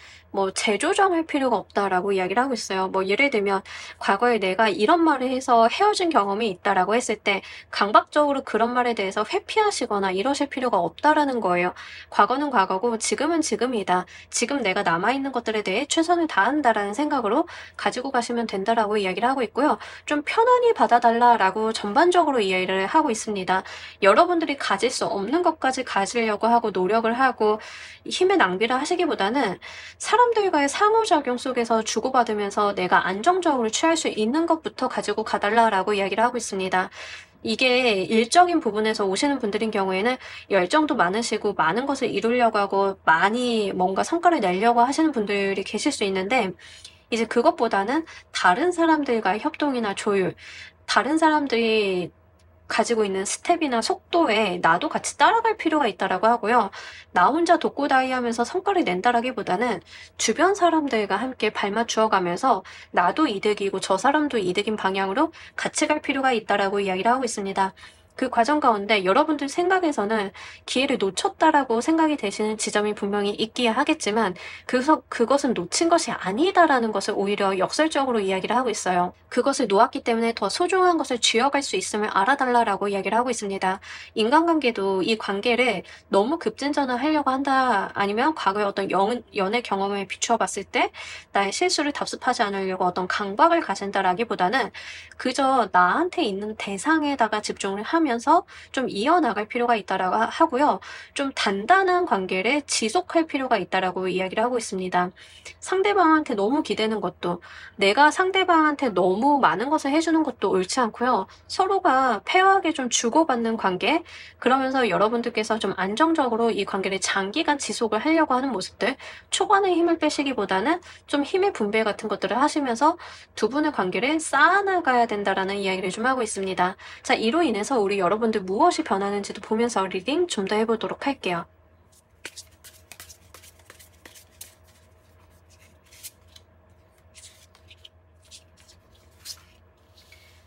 재조정할 필요가 없다라고 이야기를 하고 있어요. 예를 들면 과거에 내가 이런 말을 해서 헤어진 경험이 있다라고 했을 때 강박적으로 그런 말에 대해서 회피하시거나 이러실 필요가 없다라는 거예요. 과거는 과거고 지금은 지금이다. 지금 내가 남아있는 것들에 대해 최선을 다한다라는 생각으로 가지고 가시면 된다라고 이야기를 하고 있고요. 좀 편안히 받아달라라고 전반적으로 이해를 하고 있습니다. 여러분들이 가질 수 없는 것까지 가지려고 하고 노력을 하고 힘의 낭비를 하시기보다는 사람들과의 상호작용 속에서 주고받으면서 내가 안정적으로 취할 수 있는 것부터 가지고 가달라라고 이야기를 하고 있습니다. 이게 일적인 부분에서 오시는 분들인 경우에는 열정도 많으시고 많은 것을 이루려고 하고 많이 뭔가 성과를 내려고 하시는 분들이 계실 수 있는데 이제 그것보다는 다른 사람들과의 협동이나 조율, 다른 사람들이 가지고 있는 스텝이나 속도에 나도 같이 따라갈 필요가 있다라고 하고요. 나 혼자 독고다이 하면서 성과를 낸다라기보다는 주변 사람들과 함께 발맞추어 가면서 나도 이득이고 저 사람도 이득인 방향으로 같이 갈 필요가 있다라고 이야기를 하고 있습니다. 그 과정 가운데 여러분들 생각에서는 기회를 놓쳤다라고 생각이 되시는 지점이 분명히 있기야 하겠지만 그것은 놓친 것이 아니다라는 것을 오히려 역설적으로 이야기를 하고 있어요. 그것을 놓았기 때문에 더 소중한 것을 쥐어갈 수 있음을 알아달라라고 이야기를 하고 있습니다. 인간관계도 이 관계를 너무 급진전화하려고 한다, 아니면 과거의 어떤 연애 경험을 비추어 봤을 때 나의 실수를 답습하지 않으려고 어떤 강박을 가진다라기보다는 그저 나한테 있는 대상에다가 집중을 하면서 좀 이어나갈 필요가 있다라고 하고요. 좀 단단한 관계를 지속할 필요가 있다라고 이야기를 하고 있습니다. 상대방한테 너무 기대는 것도, 내가 상대방한테 너무 많은 것을 해주는 것도 옳지 않고요. 서로가 페어하게 좀 주고받는 관계, 그러면서 여러분들께서 좀 안정적으로 이 관계를 장기간 지속을 하려고 하는 모습들, 초반에 힘을 빼시기보다는 좀 힘의 분배 같은 것들을 하시면서 두 분의 관계를 쌓아나가야 된다라는 이야기를 좀 하고 있습니다. 자, 이로 인해서 우리 여러분들 무엇이 변하는지도 보면서 리딩 좀 더 해보도록 할게요.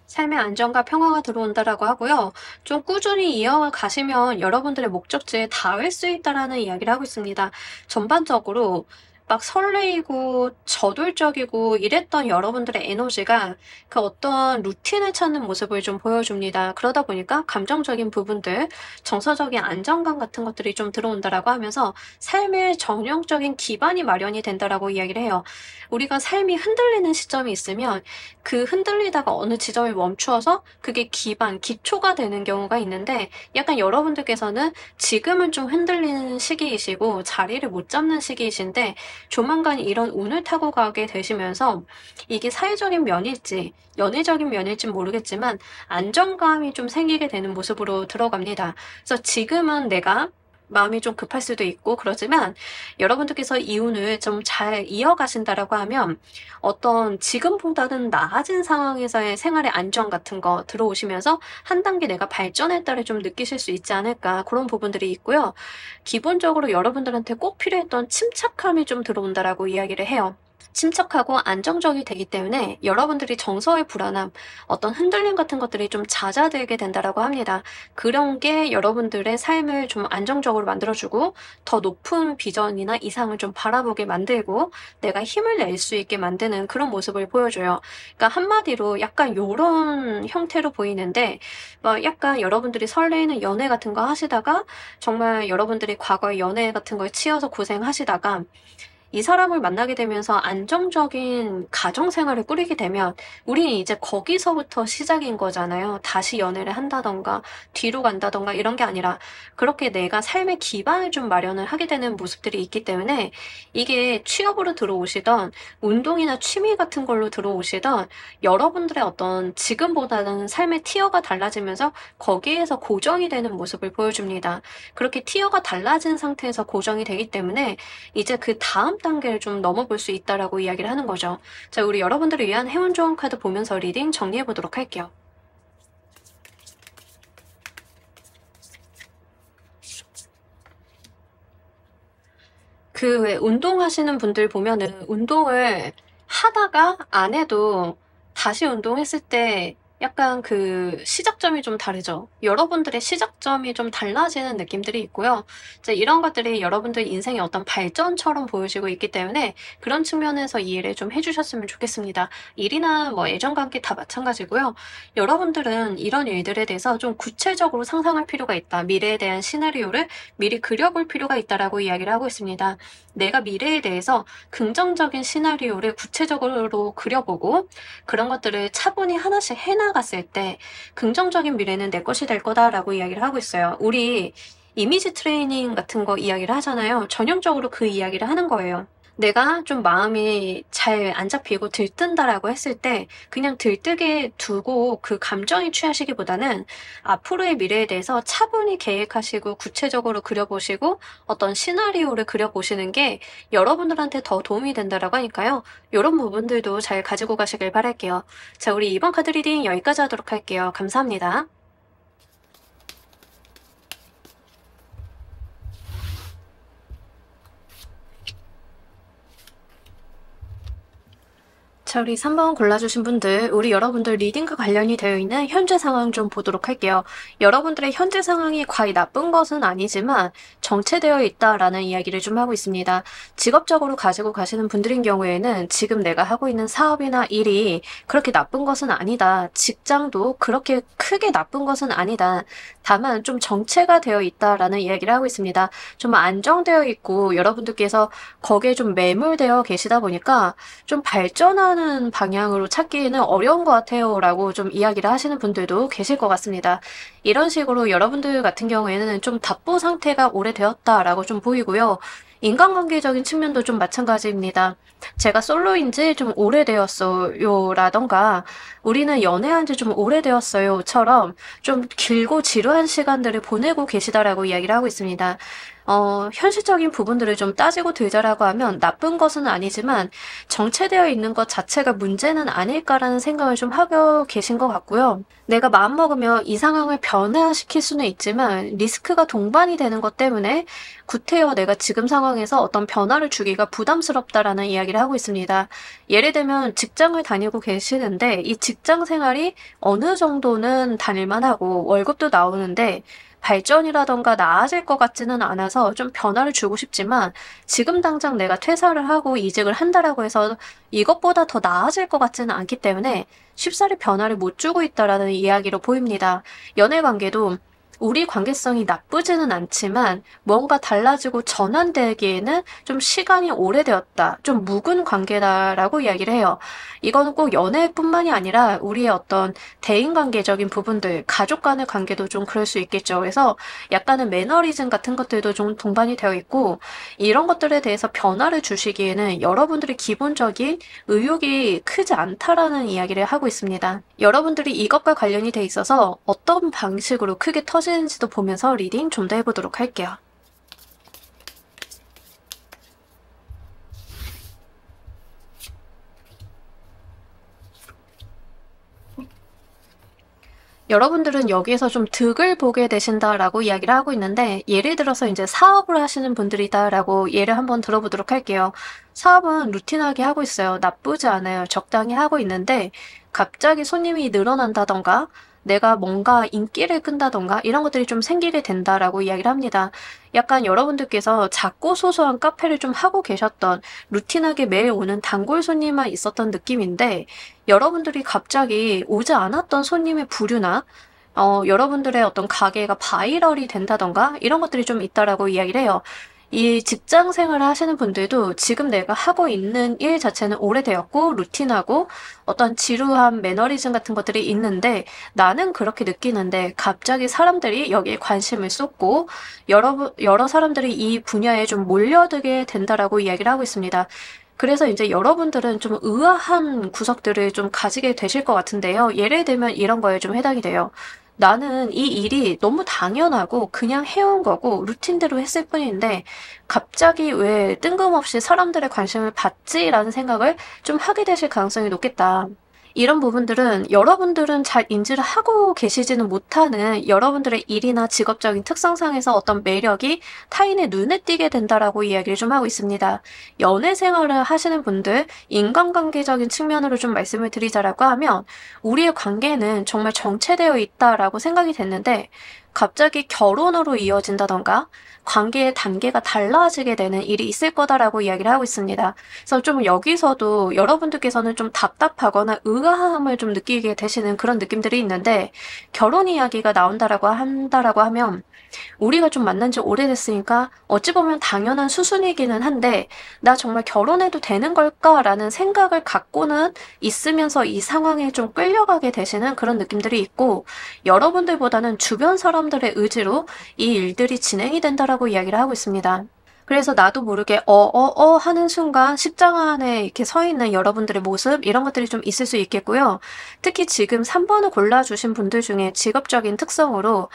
삶의 안정과 평화가 들어온다라고 하고요. 좀 꾸준히 이어가시면 여러분들의 목적지에 닿을 수 있다라는 이야기를 하고 있습니다. 전반적으로 막 설레이고 저돌적이고 이랬던 여러분들의 에너지가 그 어떤 루틴을 찾는 모습을 좀 보여줍니다. 그러다 보니까 감정적인 부분들, 정서적인 안정감 같은 것들이 좀 들어온다라고 하면서 삶의 전형적인 기반이 마련이 된다라고 이야기를 해요. 우리가 삶이 흔들리는 시점이 있으면 그 흔들리다가 어느 지점에 멈추어서 그게 기반, 기초가 되는 경우가 있는데, 약간 여러분들께서는 지금은 좀 흔들리는 시기이시고 자리를 못 잡는 시기이신데 조만간 이런 운을 타고 가게 되시면서 이게 사회적인 면일지 연애적인 면일지 모르겠지만 안정감이 좀 생기게 되는 모습으로 들어갑니다. 그래서 지금은 내가 마음이 좀 급할 수도 있고 그러지만 여러분들께서 이 운을 좀 잘 이어가신다라고 하면 어떤 지금보다는 나아진 상황에서의 생활의 안정 같은 거 들어오시면서 한 단계 내가 발전했다를 좀 느끼실 수 있지 않을까, 그런 부분들이 있고요. 기본적으로 여러분들한테 꼭 필요했던 침착함이 좀 들어온다라고 이야기를 해요. 침착하고 안정적이 되기 때문에 여러분들이 정서의 불안함, 어떤 흔들림 같은 것들이 좀 잦아들게 된다라고 합니다. 그런 게 여러분들의 삶을 좀 안정적으로 만들어주고 더 높은 비전이나 이상을 좀 바라보게 만들고 내가 힘을 낼 수 있게 만드는 그런 모습을 보여줘요. 그러니까 한마디로 약간 요런 형태로 보이는데, 막 약간 여러분들이 설레이는 연애 같은 거 하시다가 정말 여러분들이 과거의 연애 같은 거에 치여서 고생하시다가 이 사람을 만나게 되면서 안정적인 가정 생활을 꾸리게 되면 우리는 이제 거기서부터 시작인 거잖아요. 다시 연애를 한다던가 뒤로 간다던가 이런 게 아니라 그렇게 내가 삶의 기반을 좀 마련을 하게 되는 모습들이 있기 때문에 이게 취업으로 들어오시던 운동이나 취미 같은 걸로 들어오시던 여러분들의 어떤 지금보다는 삶의 티어가 달라지면서 거기에서 고정이 되는 모습을 보여줍니다. 그렇게 티어가 달라진 상태에서 고정이 되기 때문에 이제 그 다음 단계를 좀 넘어볼 수 있다라고 이야기를 하는 거죠. 자, 우리 여러분들을 위한 행운 좋은 카드 보면서 리딩 정리해 보도록 할게요. 그 왜 운동하시는 분들 보면은 운동을 하다가 안 해도 다시 운동했을 때 약간 그 시작점이 좀 다르죠. 여러분들의 시작점이 좀 달라지는 느낌들이 있고요. 이제 이런 것들이 여러분들 인생의 어떤 발전처럼 보여지고 있기 때문에 그런 측면에서 이해를 좀 해주셨으면 좋겠습니다. 일이나 뭐 애정관계 다 마찬가지고요. 여러분들은 이런 일들에 대해서 좀 구체적으로 상상할 필요가 있다. 미래에 대한 시나리오를 미리 그려볼 필요가 있다라고 이야기를 하고 있습니다. 내가 미래에 대해서 긍정적인 시나리오를 구체적으로 그려보고 그런 것들을 차분히 하나씩 해나갔을 때 긍정적인 미래는 내 것이 될 거다라고 이야기를 하고 있어요. 우리 이미지 트레이닝 같은 거 이야기를 하잖아요. 전형적으로 그 이야기를 하는 거예요. 내가 좀 마음이 잘 안 잡히고 들뜬다라고 했을 때 그냥 들뜨게 두고 그 감정에 취하시기보다는 앞으로의 미래에 대해서 차분히 계획하시고 구체적으로 그려보시고 어떤 시나리오를 그려보시는 게 여러분들한테 더 도움이 된다라고 하니까요. 이런 부분들도 잘 가지고 가시길 바랄게요. 자, 우리 이번 카드 리딩 여기까지 하도록 할게요. 감사합니다. 자, 우리 3번 골라주신 분들, 우리 여러분들 리딩과 관련이 되어 있는 현재 상황 좀 보도록 할게요. 여러분들의 현재 상황이 과히 나쁜 것은 아니지만 정체되어 있다라는 이야기를 좀 하고 있습니다. 직업적으로 가지고 가시는 분들인 경우에는 지금 내가 하고 있는 사업이나 일이 그렇게 나쁜 것은 아니다. 직장도 그렇게 크게 나쁜 것은 아니다. 다만 좀 정체가 되어 있다라는 이야기를 하고 있습니다. 좀 안정되어 있고 여러분들께서 거기에 좀 매몰되어 계시다 보니까 좀 발전하는 방향으로 찾기에는 어려운 것 같아요 라고 좀 이야기를 하시는 분들도 계실 것 같습니다. 이런 식으로 여러분들 같은 경우에는 좀 답보 상태가 오래되었다라고 좀 보이고요. 인간관계적인 측면도 좀 마찬가지입니다. 제가 솔로인지 좀 오래되었어요 라던가 우리는 연애한 지 좀 오래되었어요 처럼 좀 길고 지루한 시간들을 보내고 계시다라고 이야기를 하고 있습니다. 현실적인 부분들을 좀 따지고 들자라고 하면 나쁜 것은 아니지만 정체되어 있는 것 자체가 문제는 아닐까라는 생각을 좀 하고 계신 것 같고요. 내가 마음먹으면 이 상황을 변화시킬 수는 있지만 리스크가 동반이 되는 것 때문에 구태여 내가 지금 상황에서 어떤 변화를 주기가 부담스럽다라는 이야기를 하고 있습니다. 예를 들면 직장을 다니고 계시는데 이 직장 생활이 어느 정도는 다닐만 하고 월급도 나오는데 발전이라던가 나아질 것 같지는 않아서 좀 변화를 주고 싶지만 지금 당장 내가 퇴사를 하고 이직을 한다라고 해서 이것보다 더 나아질 것 같지는 않기 때문에 쉽사리 변화를 못 주고 있다라는 이야기로 보입니다. 연애 관계도 우리 관계성이 나쁘지는 않지만 뭔가 달라지고 전환되기에는 좀 시간이 오래되었다. 좀 묵은 관계다라고 이야기를 해요. 이거는 꼭 연애뿐만이 아니라 우리의 어떤 대인관계적인 부분들, 가족 간의 관계도 좀 그럴 수 있겠죠. 그래서 약간의 매너리즘 같은 것들도 좀 동반이 되어 있고 이런 것들에 대해서 변화를 주시기에는 여러분들의 기본적인 의욕이 크지 않다라는 이야기를 하고 있습니다. 여러분들이 이것과 관련이 돼 있어서 어떤 방식으로 크게 터지는지도 보면서 리딩 좀 더 해보도록 할게요. 여러분들은 여기에서 좀 득을 보게 되신다라고 이야기를 하고 있는데 예를 들어서 이제 사업을 하시는 분들이다라고 예를 한번 들어보도록 할게요. 사업은 루틴하게 하고 있어요. 나쁘지 않아요. 적당히 하고 있는데 갑자기 손님이 늘어난다던가 내가 뭔가 인기를 끈다던가 이런 것들이 좀 생기게 된다라고 이야기를 합니다. 약간 여러분들께서 작고 소소한 카페를 좀 하고 계셨던 루틴하게 매일 오는 단골 손님만 있었던 느낌인데 여러분들이 갑자기 오지 않았던 손님의 부류나 여러분들의 어떤 가게가 바이럴이 된다던가 이런 것들이 좀 있다라고 이야기를 해요. 이 직장 생활을 하시는 분들도 지금 내가 하고 있는 일 자체는 오래되었고 루틴하고 어떤 지루한 매너리즘 같은 것들이 있는데 나는 그렇게 느끼는데 갑자기 사람들이 여기에 관심을 쏟고 여러 사람들이 이 분야에 좀 몰려들게 된다라고 이야기를 하고 있습니다. 그래서 이제 여러분들은 좀 의아한 구석들을 좀 가지게 되실 것 같은데요. 예를 들면 이런 거에 좀 해당이 돼요. 나는 이 일이 너무 당연하고 그냥 해온 거고 루틴대로 했을 뿐인데 갑자기 왜 뜬금없이 사람들의 관심을 받지라는 생각을 좀 하게 되실 가능성이 높겠다. 이런 부분들은 여러분들은 잘 인지를 하고 계시지는 못하는 여러분들의 일이나 직업적인 특성상에서 어떤 매력이 타인의 눈에 띄게 된다라고 이야기를 좀 하고 있습니다. 연애 생활을 하시는 분들, 인간관계적인 측면으로 좀 말씀을 드리자라고 하면 우리의 관계는 정말 정체되어 있다라고 생각이 됐는데 갑자기 결혼으로 이어진다던가 관계의 단계가 달라지게 되는 일이 있을 거다라고 이야기를 하고 있습니다. 그래서 좀 여기서도 여러분들께서는 좀 답답하거나 의아함을 좀 느끼게 되시는 그런 느낌들이 있는데 결혼 이야기가 나온다라고 하면 우리가 좀 만난 지 오래됐으니까 어찌 보면 당연한 수순이기는 한데 나 정말 결혼해도 되는 걸까라는 생각을 갖고는 있으면서 이 상황에 좀 끌려가게 되시는 그런 느낌들이 있고 여러분들보다는 주변 사람들의 의지로 이 일들이 진행이 된다라고 이야기를 하고 있습니다. 그래서 나도 모르게 하는 순간 식장 안에 이렇게 서 있는 여러분들의 모습 이런 것들이 좀 있을 수 있겠고요. 특히 지금 3번을 골라주신 분들 중에 직업적인 특성으로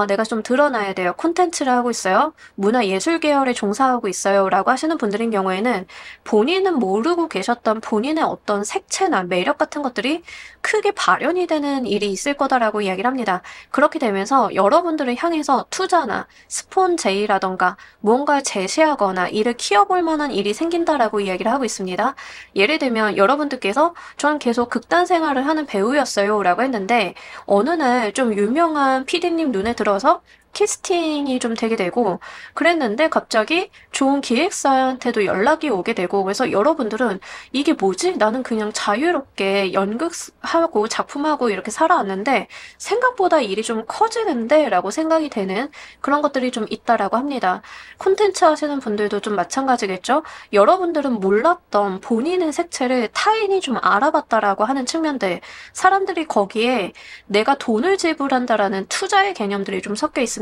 내가 좀 드러나야 돼요. 콘텐츠를 하고 있어요. 문화예술 계열에 종사하고 있어요. 라고 하시는 분들인 경우에는 본인은 모르고 계셨던 본인의 어떤 색채나 매력 같은 것들이 크게 발현이 되는 일이 있을 거다라고 이야기를 합니다. 그렇게 되면서 여러분들을 향해서 투자나 스폰제의라던가 무언가를 제시하거나 이를 키워볼 만한 일이 생긴다라고 이야기를 하고 있습니다. 예를 들면 여러분들께서 전 계속 극단 생활을 하는 배우였어요. 라고 했는데 어느 날 좀 유명한 PD님 눈에 들어서 캐스팅이 좀 되게 되고 그랬는데 갑자기 좋은 기획사한테도 연락이 오게 되고 그래서 여러분들은 이게 뭐지? 나는 그냥 자유롭게 연극하고 작품하고 이렇게 살아왔는데 생각보다 일이 좀 커지는데 라고 생각이 되는 그런 것들이 좀 있다라고 합니다. 콘텐츠 하시는 분들도 좀 마찬가지겠죠? 여러분들은 몰랐던 본인의 색채를 타인이 좀 알아봤다라고 하는 측면들 사람들이 거기에 내가 돈을 지불한다라는 투자의 개념들이 좀 섞여 있습니다.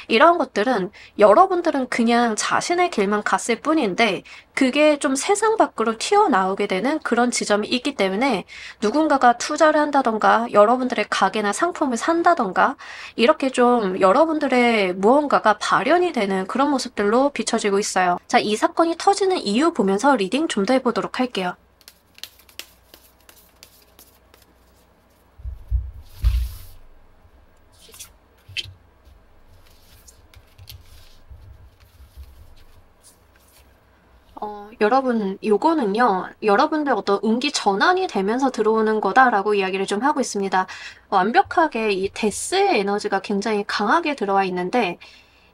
이런 것들은 여러분들은 그냥 자신의 길만 갔을 뿐인데 그게 좀 세상 밖으로 튀어나오게 되는 그런 지점이 있기 때문에 누군가가 투자를 한다던가 여러분들의 가게나 상품을 산다던가 이렇게 좀 여러분들의 무언가가 발현이 되는 그런 모습들로 비춰지고 있어요. 자, 이 사건이 터지는 이유 보면서 리딩 좀 더 해보도록 할게요. 여러분, 요거는요, 여러분들 어떤 운기 전환이 되면서 들어오는 거다라고 이야기를 좀 하고 있습니다. 완벽하게 이 데스의 에너지가 굉장히 강하게 들어와 있는데,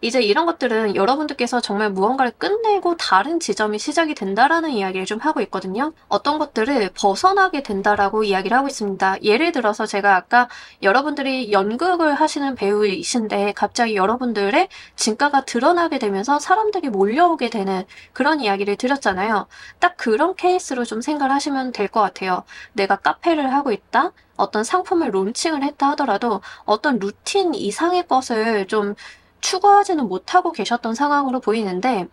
이제 이런 것들은 여러분들께서 정말 무언가를 끝내고 다른 지점이 시작이 된다라는 이야기를 좀 하고 있거든요. 어떤 것들을 벗어나게 된다라고 이야기를 하고 있습니다. 예를 들어서 제가 아까 여러분들이 연극을 하시는 배우이신데 갑자기 여러분들의 진가가 드러나게 되면서 사람들이 몰려오게 되는 그런 이야기를 드렸잖아요. 딱 그런 케이스로 좀 생각을 하시면 될 것 같아요. 내가 카페를 하고 있다? 어떤 상품을 론칭을 했다 하더라도 어떤 루틴 이상의 것을 좀 추구하지는 못하고 계셨던 상황으로 보이는데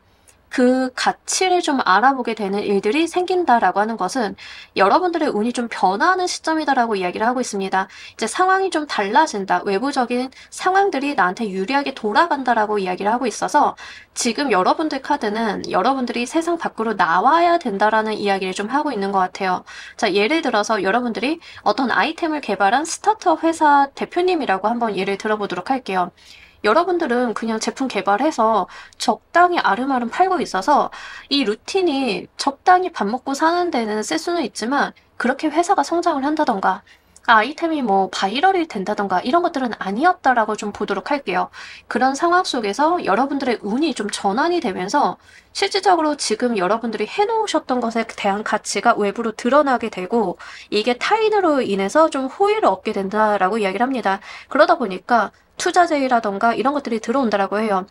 그 가치를 좀 알아보게 되는 일들이 생긴다라고 하는 것은 여러분들의 운이 좀 변화하는 시점이다라고 이야기를 하고 있습니다. 이제 상황이 좀 달라진다. 외부적인 상황들이 나한테 유리하게 돌아간다라고 이야기를 하고 있어서 지금 여러분들 카드는 여러분들이 세상 밖으로 나와야 된다라는 이야기를 좀 하고 있는 것 같아요. 자, 예를 들어서 여러분들이 어떤 아이템을 개발한 스타트업 회사 대표님이라고 한번 예를 들어보도록 할게요. 여러분들은 그냥 제품 개발해서 적당히 아름아름 팔고 있어서 이 루틴이 적당히 밥 먹고 사는 데는 쓸 수는 있지만 그렇게 회사가 성장을 한다던가 아이템이 뭐 바이럴이 된다던가 이런 것들은 아니었다라고 좀 보도록 할게요. 그런 상황 속에서 여러분들의 운이 좀 전환이 되면서 실질적으로 지금 여러분들이 해놓으셨던 것에 대한 가치가 외부로 드러나게 되고 이게 타인으로 인해서 좀 호의를 얻게 된다라고 이야기를 합니다. 그러다 보니까 투자재라던가 이런 것들이 들어온다라고 해요.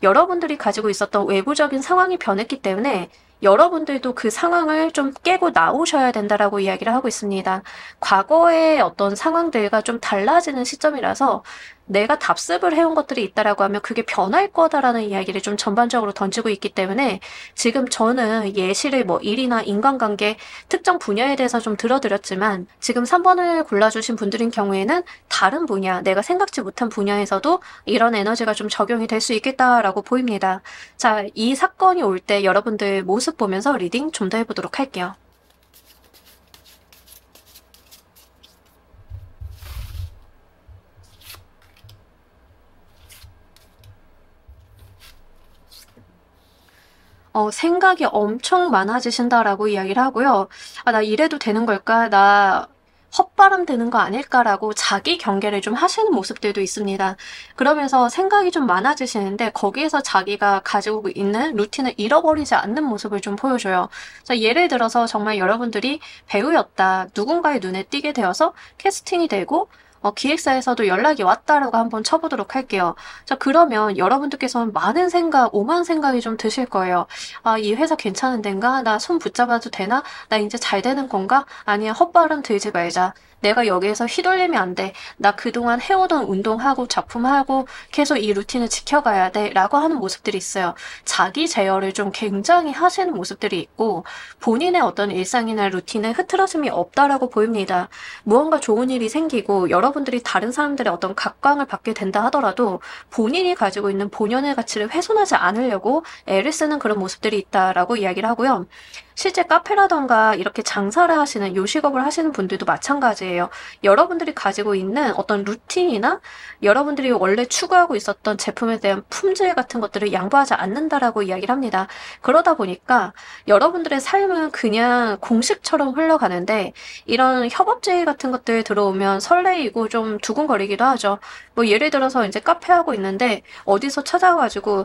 여러분들이 가지고 있었던 외부적인 상황이 변했기 때문에 여러분들도 그 상황을 좀 깨고 나오셔야 된다라고 이야기를 하고 있습니다. 과거의 어떤 상황들과 좀 달라지는 시점이라서 내가 답습을 해온 것들이 있다라고 하면 그게 변할 거다라는 이야기를 좀 전반적으로 던지고 있기 때문에 지금 저는 예시를 뭐 일이나 인간관계 특정 분야에 대해서 좀 들어드렸지만 지금 3번을 골라주신 분들인 경우에는 다른 분야, 내가 생각지 못한 분야에서도 이런 에너지가 좀 적용이 될 수 있겠다라고 보입니다. 자, 이 사건이 올 때 여러분들 모습 보면서 리딩 좀 더 해보도록 할게요. 생각이 엄청 많아지신다라고 이야기를 하고요. 아, 나 이래도 되는 걸까? 나 헛바람 드는 거 아닐까라고 자기 경계를 좀 하시는 모습들도 있습니다. 그러면서 생각이 좀 많아지시는데 거기에서 자기가 가지고 있는 루틴을 잃어버리지 않는 모습을 좀 보여줘요. 자, 예를 들어서 정말 여러분들이 배우였다. 누군가의 눈에 띄게 되어서 캐스팅이 되고 기획사에서도 연락이 왔다라고 한번 쳐보도록 할게요. 자, 그러면 여러분들께서는 많은 생각, 오만 생각이 좀 드실 거예요. 아, 이 회사 괜찮은 데인가? 나 손 붙잡아도 되나? 나 이제 잘 되는 건가? 아니야, 헛바람 들지 말자. 내가 여기에서 휘둘리면 안 돼. 나 그동안 해오던 운동하고 작품하고 계속 이 루틴을 지켜가야 돼. 라고 하는 모습들이 있어요. 자기 제어를 좀 굉장히 하시는 모습들이 있고 본인의 어떤 일상이나 루틴에 흐트러짐이 없다라고 보입니다. 무언가 좋은 일이 생기고 여러분들이 다른 사람들의 어떤 각광을 받게 된다 하더라도 본인이 가지고 있는 본연의 가치를 훼손하지 않으려고 애를 쓰는 그런 모습들이 있다라고 이야기를 하고요. 실제 카페라던가 이렇게 장사를 하시는 요식업을 하시는 분들도 마찬가지예요. 여러분들이 가지고 있는 어떤 루틴이나 여러분들이 원래 추구하고 있었던 제품에 대한 품질 같은 것들을 양보하지 않는다라고 이야기를 합니다. 그러다 보니까 여러분들의 삶은 그냥 공식처럼 흘러가는데 이런 협업제의 같은 것들 들어오면 설레이고 좀 두근거리기도 하죠. 뭐 예를 들어서 이제 카페 하고 있는데 어디서 찾아가지고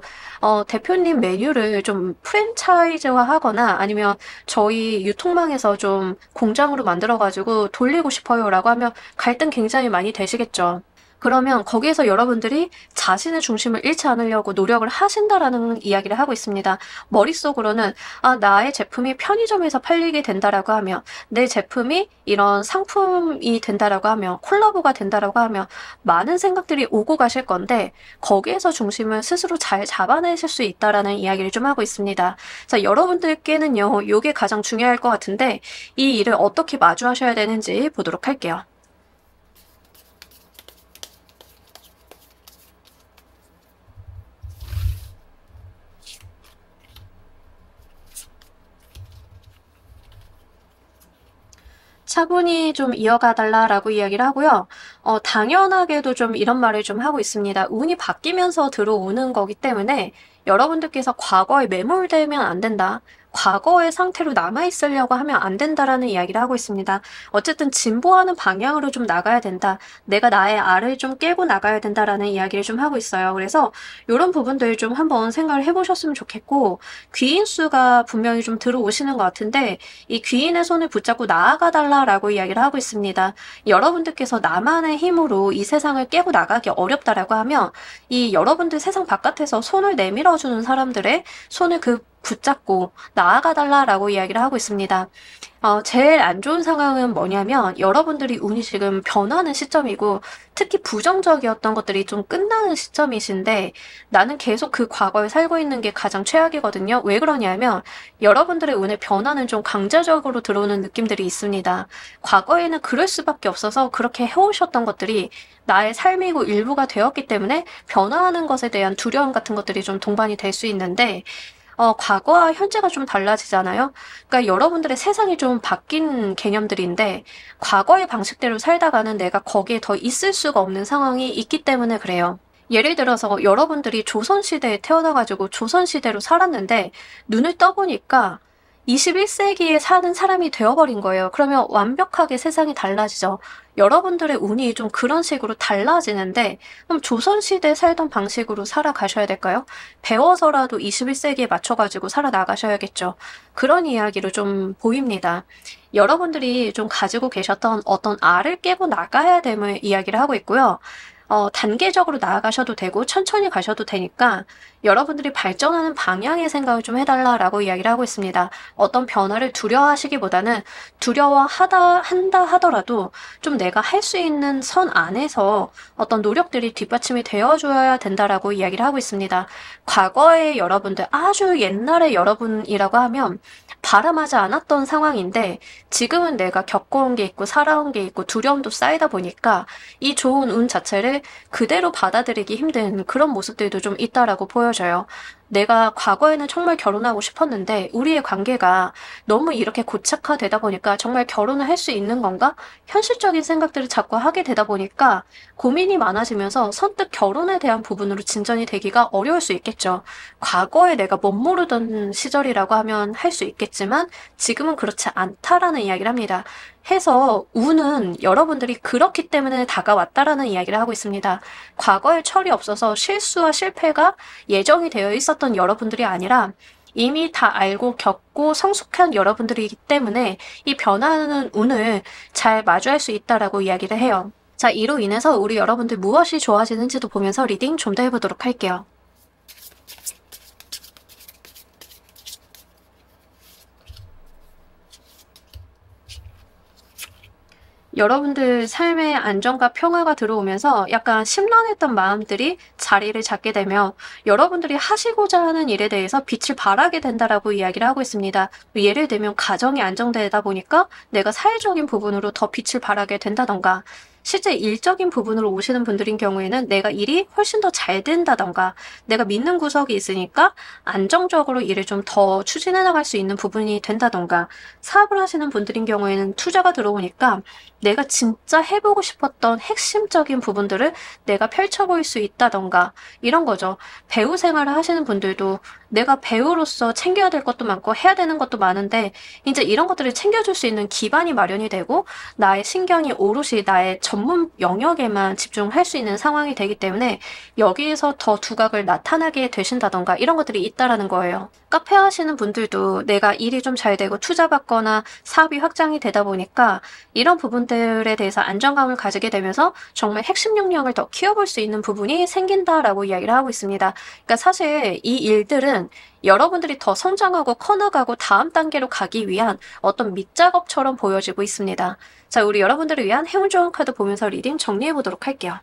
대표님 메뉴를 좀 프랜차이즈화 하거나 아니면 저희 유통망에서 좀 공장으로 만들어가지고 돌리고 싶어요라고 하면 갈등 굉장히 많이 되시겠죠. 그러면 거기에서 여러분들이 자신의 중심을 잃지 않으려고 노력을 하신다라는 이야기를 하고 있습니다. 머릿속으로는 나의 제품이 편의점에서 팔리게 된다라고 하면 내 제품이 이런 상품이 된다라고 하면 콜라보가 된다라고 하면 많은 생각들이 오고 가실 건데 거기에서 중심을 스스로 잘 잡아내실 수 있다라는 이야기를 좀 하고 있습니다. 자, 여러분들께는요, 이게 가장 중요할 것 같은데 이 일을 어떻게 마주하셔야 되는지 보도록 할게요. 차분히 좀 이어가달라라고 이야기를 하고요. 당연하게도 좀 이런 말을 좀 하고 있습니다. 운이 바뀌면서 들어오는 거기 때문에 여러분들께서 과거에 매몰되면 안 된다. 과거의 상태로 남아있으려고 하면 안 된다라는 이야기를 하고 있습니다. 어쨌든 진보하는 방향으로 좀 나가야 된다. 내가 나의 알을 좀 깨고 나가야 된다라는 이야기를 좀 하고 있어요. 그래서 이런 부분들 좀 한번 생각을 해보셨으면 좋겠고 귀인수가 분명히 좀 들어오시는 것 같은데 이 귀인의 손을 붙잡고 나아가 달라라고 이야기를 하고 있습니다. 여러분들께서 나만의 힘으로 이 세상을 깨고 나가기 어렵다라고 하면 이 여러분들 세상 바깥에서 손을 내밀어주는 사람들의 손을 붙잡고 나아가 달라라고 이야기를 하고 있습니다. 제일 안 좋은 상황은 뭐냐면 여러분들이 운이 지금 변하는 시점이고 특히 부정적이었던 것들이 좀 끝나는 시점이신데 나는 계속 그 과거에 살고 있는 게 가장 최악이거든요. 왜 그러냐면 여러분들의 운의 변화는 좀 강제적으로 들어오는 느낌들이 있습니다. 과거에는 그럴 수밖에 없어서 그렇게 해오셨던 것들이 나의 삶이고 일부가 되었기 때문에 변화하는 것에 대한 두려움 같은 것들이 좀 동반이 될 수 있는데 과거와 현재가 좀 달라지잖아요. 그러니까 여러분들의 세상이 좀 바뀐 개념들인데 과거의 방식대로 살다가는 내가 거기에 더 있을 수가 없는 상황이 있기 때문에 그래요. 예를 들어서 여러분들이 조선시대에 태어나가지고 조선시대로 살았는데 눈을 떠보니까 21세기에 사는 사람이 되어버린 거예요. 그러면 완벽하게 세상이 달라지죠. 여러분들의 운이 좀 그런 식으로 달라지는데 그럼 조선시대에 살던 방식으로 살아가셔야 될까요? 배워서라도 21세기에 맞춰가지고 살아나가셔야겠죠. 그런 이야기로 좀 보입니다. 여러분들이 좀 가지고 계셨던 어떤 알을 깨고 나가야 됨을 이야기를 하고 있고요. 단계적으로 나아가셔도 되고 천천히 가셔도 되니까 여러분들이 발전하는 방향의 생각을 좀 해달라라고 이야기를 하고 있습니다. 어떤 변화를 두려워하시기보다는 한다 하더라도 좀 내가 할 수 있는 선 안에서 어떤 노력들이 뒷받침이 되어줘야 된다라고 이야기를 하고 있습니다. 과거의 여러분들, 아주 옛날의 여러분이라고 하면 바람하지 않았던 상황인데 지금은 내가 겪어온 게 있고 살아온 게 있고 두려움도 쌓이다 보니까 이 좋은 운 자체를 그대로 받아들이기 힘든 그런 모습들도 좀 있다라고 보여져요. 내가 과거에는 정말 결혼하고 싶었는데 우리의 관계가 너무 이렇게 고착화되다 보니까 정말 결혼을 할 수 있는 건가? 현실적인 생각들을 자꾸 하게 되다 보니까 고민이 많아지면서 선뜻 결혼에 대한 부분으로 진전이 되기가 어려울 수 있겠죠. 과거에 내가 못 모르던 시절이라고 하면 할 수 있겠지만 지금은 그렇지 않다라는 이야기를 합니다. 해서 운은 여러분들이 그렇기 때문에 다가왔다라는 이야기를 하고 있습니다. 과거에 철이 없어서 실수와 실패가 예정이 되어 있었던 여러분들이 아니라 이미 다 알고 겪고 성숙한 여러분들이기 때문에 이 변화하는 운을 잘 마주할 수 있다라고 이야기를 해요. 자, 이로 인해서 우리 여러분들 무엇이 좋아지는지도 보면서 리딩 좀 더 해보도록 할게요. 여러분들 삶에 안정과 평화가 들어오면서 약간 심란했던 마음들이 자리를 잡게 되며 여러분들이 하시고자 하는 일에 대해서 빛을 발하게 된다라고 이야기를 하고 있습니다. 예를 들면 가정이 안정되다 보니까 내가 사회적인 부분으로 더 빛을 발하게 된다던가, 실제 일적인 부분으로 오시는 분들인 경우에는 내가 일이 훨씬 더 잘 된다던가, 내가 믿는 구석이 있으니까 안정적으로 일을 좀 더 추진해 나갈 수 있는 부분이 된다던가, 사업을 하시는 분들인 경우에는 투자가 들어오니까 내가 진짜 해보고 싶었던 핵심적인 부분들을 내가 펼쳐볼 수 있다던가, 이런 거죠. 배우 생활을 하시는 분들도 내가 배우로서 챙겨야 될 것도 많고 해야 되는 것도 많은데 이제 이런 것들을 챙겨줄 수 있는 기반이 마련이 되고 나의 신경이 오롯이 나의 전문 영역에만 집중할 수 있는 상황이 되기 때문에 여기에서 더 두각을 나타나게 되신다던가, 이런 것들이 있다라는 거예요. 카페 하시는 분들도 내가 일이 좀 잘 되고 투자받거나 사업이 확장이 되다 보니까 이런 부분들에 대해서 안정감을 가지게 되면서 정말 핵심 역량을 더 키워볼 수 있는 부분이 생긴다라고 이야기를 하고 있습니다. 그러니까 사실 이 일들은 여러분들이 더 성장하고 커나가고 다음 단계로 가기 위한 어떤 밑작업처럼 보여지고 있습니다. 자, 우리 여러분들을 위한 행운 좋은 카드 보면서 리딩 정리해 보도록 할게요.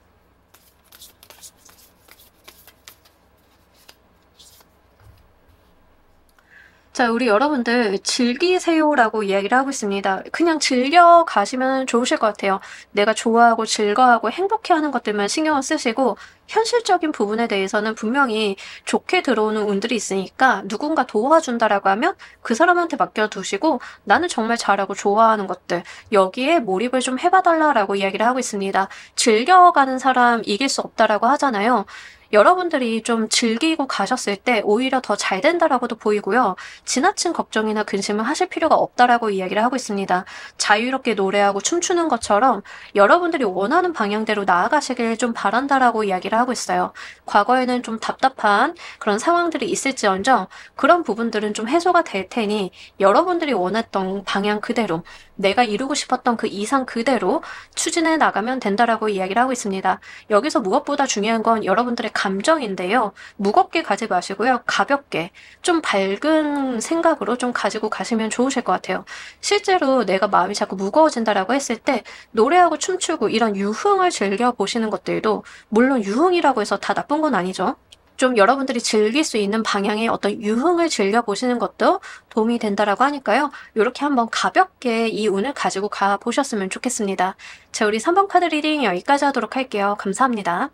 자, 우리 여러분들 즐기세요라고 이야기를 하고 있습니다. 그냥 즐겨 가시면 좋으실 것 같아요. 내가 좋아하고 즐거워하고 행복해하는 것들만 신경을 쓰시고 현실적인 부분에 대해서는 분명히 좋게 들어오는 운들이 있으니까 누군가 도와준다라고 하면 그 사람한테 맡겨두시고 나는 정말 잘하고 좋아하는 것들, 여기에 몰입을 좀 해봐달라라고 이야기를 하고 있습니다. 즐겨가는 사람 이길 수 없다라고 하잖아요. 여러분들이 좀 즐기고 가셨을 때 오히려 더 잘 된다라고도 보이고요. 지나친 걱정이나 근심을 하실 필요가 없다라고 이야기를 하고 있습니다. 자유롭게 노래하고 춤추는 것처럼 여러분들이 원하는 방향대로 나아가시길 좀 바란다라고 이야기를 하고 있어요. 과거에는 좀 답답한 그런 상황들이 있을지언정 그런 부분들은 좀 해소가 될 테니 여러분들이 원했던 방향 그대로, 내가 이루고 싶었던 그 이상 그대로 추진해 나가면 된다라고 이야기를 하고 있습니다. 여기서 무엇보다 중요한 건 여러분들의 감정인데요. 무겁게 가지 마시고요. 가볍게 좀 밝은 생각으로 좀 가지고 가시면 좋으실 것 같아요. 실제로 내가 마음이 자꾸 무거워진다라고 했을 때 노래하고 춤추고 이런 유흥을 즐겨보시는 것들도, 물론 유흥이라고 해서 다 나쁜 건 아니죠. 좀 여러분들이 즐길 수 있는 방향의 어떤 유흥을 즐겨보시는 것도 도움이 된다라고 하니까요. 이렇게 한번 가볍게 이 운을 가지고 가보셨으면 좋겠습니다. 자, 우리 3번 카드 리딩 여기까지 하도록 할게요. 감사합니다.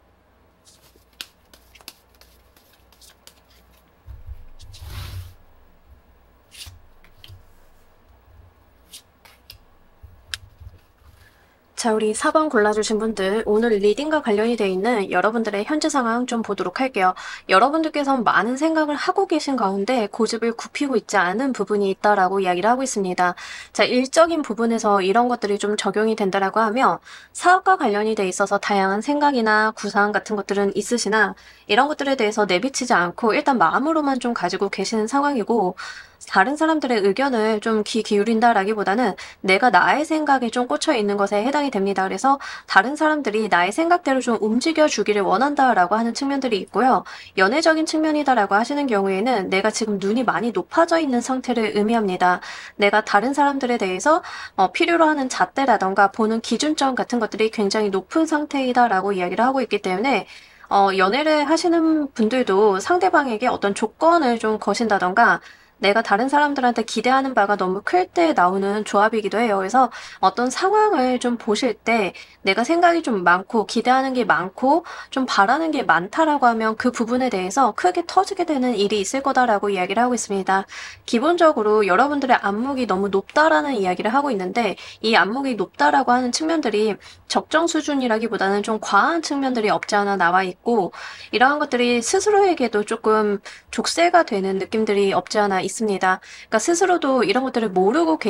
자, 우리 4번 골라주신 분들, 오늘 리딩과 관련이 돼 있는 여러분들의 현재 상황 좀 보도록 할게요. 여러분들께서는 많은 생각을 하고 계신 가운데 고집을 굽히고 있지 않은 부분이 있다라고 이야기를 하고 있습니다. 자, 일적인 부분에서 이런 것들이 좀 적용이 된다라고 하면 사업과 관련이 돼 있어서 다양한 생각이나 구상 같은 것들은 있으시나 이런 것들에 대해서 내비치지 않고 일단 마음으로만 좀 가지고 계시는 상황이고, 다른 사람들의 의견을 좀 귀 기울인다라기보다는 내가 나의 생각에 좀 꽂혀 있는 것에 해당이 됩니다. 그래서 다른 사람들이 나의 생각대로 좀 움직여 주기를 원한다라고 하는 측면들이 있고요. 연애적인 측면이다라고 하시는 경우에는 내가 지금 눈이 많이 높아져 있는 상태를 의미합니다. 내가 다른 사람들에 대해서 필요로 하는 잣대라던가 보는 기준점 같은 것들이 굉장히 높은 상태이다라고 이야기를 하고 있기 때문에 연애를 하시는 분들도 상대방에게 어떤 조건을 좀 거신다던가 내가 다른 사람들한테 기대하는 바가 너무 클 때 나오는 조합이기도 해요. 그래서 어떤 상황을 좀 보실 때 내가 생각이 좀 많고 기대하는 게 많고 좀 바라는 게 많다라고 하면 그 부분에 대해서 크게 터지게 되는 일이 있을 거다라고 이야기를 하고 있습니다. 기본적으로 여러분들의 안목이 너무 높다라는 이야기를 하고 있는데 이 안목이 높다라고 하는 측면들이 적정 수준이라기보다는 좀 과한 측면들이 없지 않아 나와 있고, 이러한 것들이 스스로에게도 조금 족쇄가 되는 느낌들이 없지 않아 있습니다. 그러니까 스스로도 이런 것들을 모르고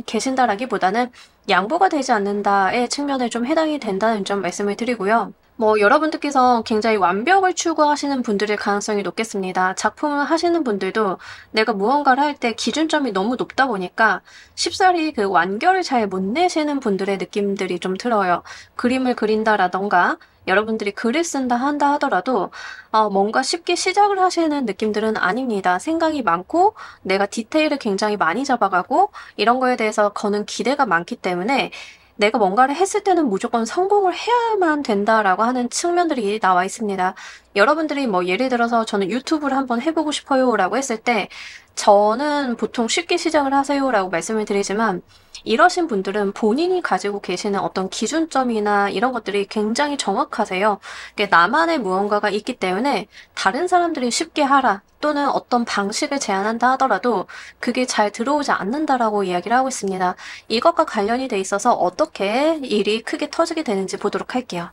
계신다라기보다는 양보가 되지 않는다의 측면에 좀 해당이 된다는 점 말씀을 드리고요. 여러분들께서 굉장히 완벽을 추구하시는 분들일 가능성이 높겠습니다. 작품을 하시는 분들도 내가 무언가를 할 때 기준점이 너무 높다 보니까 쉽사리 그 완결을 잘 못 내시는 분들의 느낌들이 좀 들어요. 그림을 그린다라던가 여러분들이 글을 쓴다 한다 하더라도 뭔가 쉽게 시작을 하시는 느낌들은 아닙니다. 생각이 많고 내가 디테일을 굉장히 많이 잡아가고 이런 거에 대해서 거는 기대가 많기 때문에 내가 뭔가를 했을 때는 무조건 성공을 해야만 된다라고 하는 측면들이 나와 있습니다. 여러분들이 뭐 예를 들어서 저는 유튜브를 한번 해보고 싶어요라고 했을 때 저는 보통 쉽게 시작을 하세요라고 말씀을 드리지만 이러신 분들은 본인이 가지고 계시는 어떤 기준점이나 이런 것들이 굉장히 정확하세요. 나만의 무언가가 있기 때문에 다른 사람들이 쉽게 하라 또는 어떤 방식을 제안한다 하더라도 그게 잘 들어오지 않는다라고 이야기를 하고 있습니다. 이것과 관련이 돼 있어서 어떻게 일이 크게 터지게 되는지 보도록 할게요.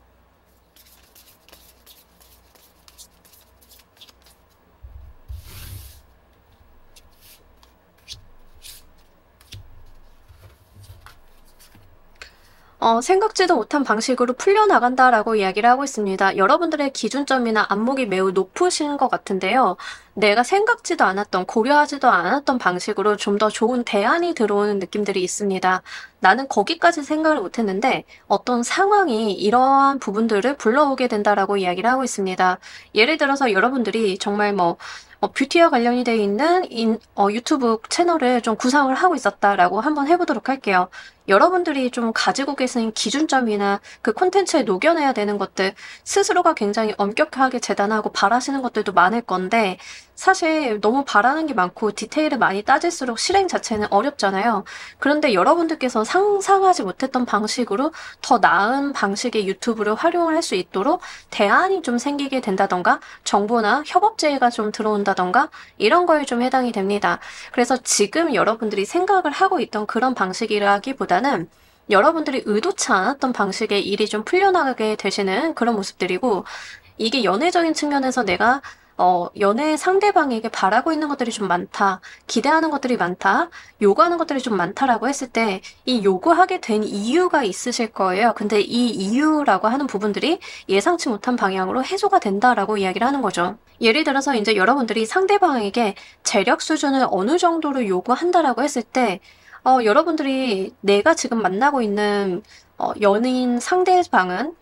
생각지도 못한 방식으로 풀려나간다라고 이야기를 하고 있습니다. 여러분들의 기준점이나 안목이 매우 높으신 것 같은데요. 내가 생각지도 않았던, 고려하지도 않았던 방식으로 좀 더 좋은 대안이 들어오는 느낌들이 있습니다. 나는 거기까지 생각을 못했는데 어떤 상황이 이러한 부분들을 불러오게 된다라고 이야기를 하고 있습니다. 예를 들어서 여러분들이 정말 뷰티와 관련이 되어 있는 유튜브 채널을 좀 구상을 하고 있었다라고 한번 해보도록 할게요. 여러분들이 좀 가지고 계신 기준점이나 그 콘텐츠에 녹여내야 되는 것들 스스로가 굉장히 엄격하게 재단하고 바라시는 것들도 많을 건데 사실 너무 바라는 게 많고 디테일을 많이 따질수록 실행 자체는 어렵잖아요. 그런데 여러분들께서 상상하지 못했던 방식으로 더 나은 방식의 유튜브를 활용을 할 수 있도록 대안이 좀 생기게 된다던가 정보나 협업 제의가 좀 들어온다던가 이런 거에 좀 해당이 됩니다. 그래서 지금 여러분들이 생각을 하고 있던 그런 방식이라기보다는 여러분들이 의도치 않았던 방식의 일이 좀 풀려나가게 되시는 그런 모습들이고 이게 연애적인 측면에서 내가 연애 상대방에게 바라고 있는 것들이 좀 많다, 기대하는 것들이 많다, 요구하는 것들이 좀 많다라고 했을 때 이 요구하게 된 이유가 있으실 거예요. 근데 이 이유라고 하는 부분들이 예상치 못한 방향으로 해소가 된다라고 이야기를 하는 거죠. 예를 들어서 이제 여러분들이 상대방에게 재력 수준을 어느 정도로 요구한다라고 했을 때 여러분들이 내가 지금 만나고 있는 연인 상대방은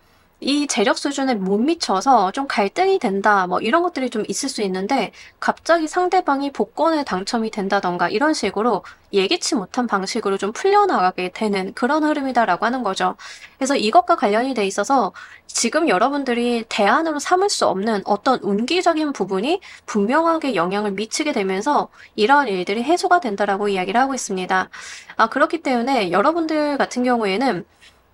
이 재력 수준에 못 미쳐서 좀 갈등이 된다, 이런 것들이 좀 있을 수 있는데, 갑자기 상대방이 복권에 당첨이 된다던가, 이런 식으로 예기치 못한 방식으로 좀 풀려나가게 되는 그런 흐름이다라고 하는 거죠. 그래서 이것과 관련이 돼 있어서 지금 여러분들이 대안으로 삼을 수 없는 어떤 운기적인 부분이 분명하게 영향을 미치게 되면서 이러한 일들이 해소가 된다라고 이야기를 하고 있습니다. 그렇기 때문에 여러분들 같은 경우에는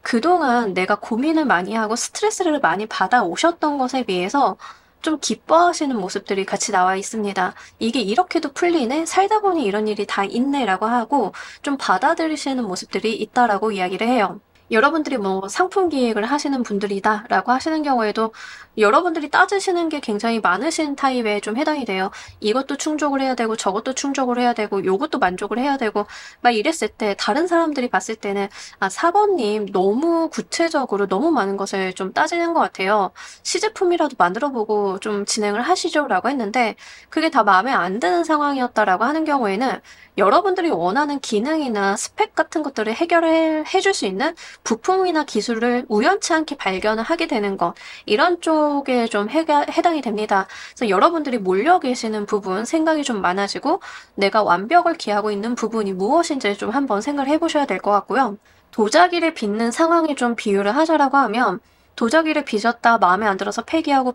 그동안 내가 고민을 많이 하고 스트레스를 많이 받아오셨던 것에 비해서 좀 기뻐하시는 모습들이 같이 나와 있습니다. 이게 이렇게도 풀리네? 살다 보니 이런 일이 다 있네라고 하고 좀 받아들이시는 모습들이 있다라고 이야기를 해요. 여러분들이 상품 기획을 하시는 분들이다라고 하시는 경우에도 여러분들이 따지시는 게 굉장히 많으신 타입에 좀 해당이 돼요. 이것도 충족을 해야 되고 저것도 충족을 해야 되고 요것도 만족을 해야 되고 막 이랬을 때 다른 사람들이 봤을 때는 사번님 너무 구체적으로 너무 많은 것을 좀 따지는 것 같아요. 시제품이라도 만들어보고 좀 진행을 하시죠 라고 했는데 그게 다 마음에 안 드는 상황이었다라고 하는 경우에는 여러분들이 원하는 기능이나 스펙 같은 것들을 해결해 줄 수 있는 부품이나 기술을 우연치 않게 발견을 하게 되는 것, 이런 쪽에 좀 해당이 됩니다. 그래서 여러분들이 몰려 계시는 부분, 생각이 좀 많아지고 내가 완벽을 기하고 있는 부분이 무엇인지 좀 한번 생각을 해보셔야 될 것 같고요. 도자기를 빚는 상황에 좀 비유를 하자라고 하면 도자기를 빚었다 마음에 안 들어서 폐기하고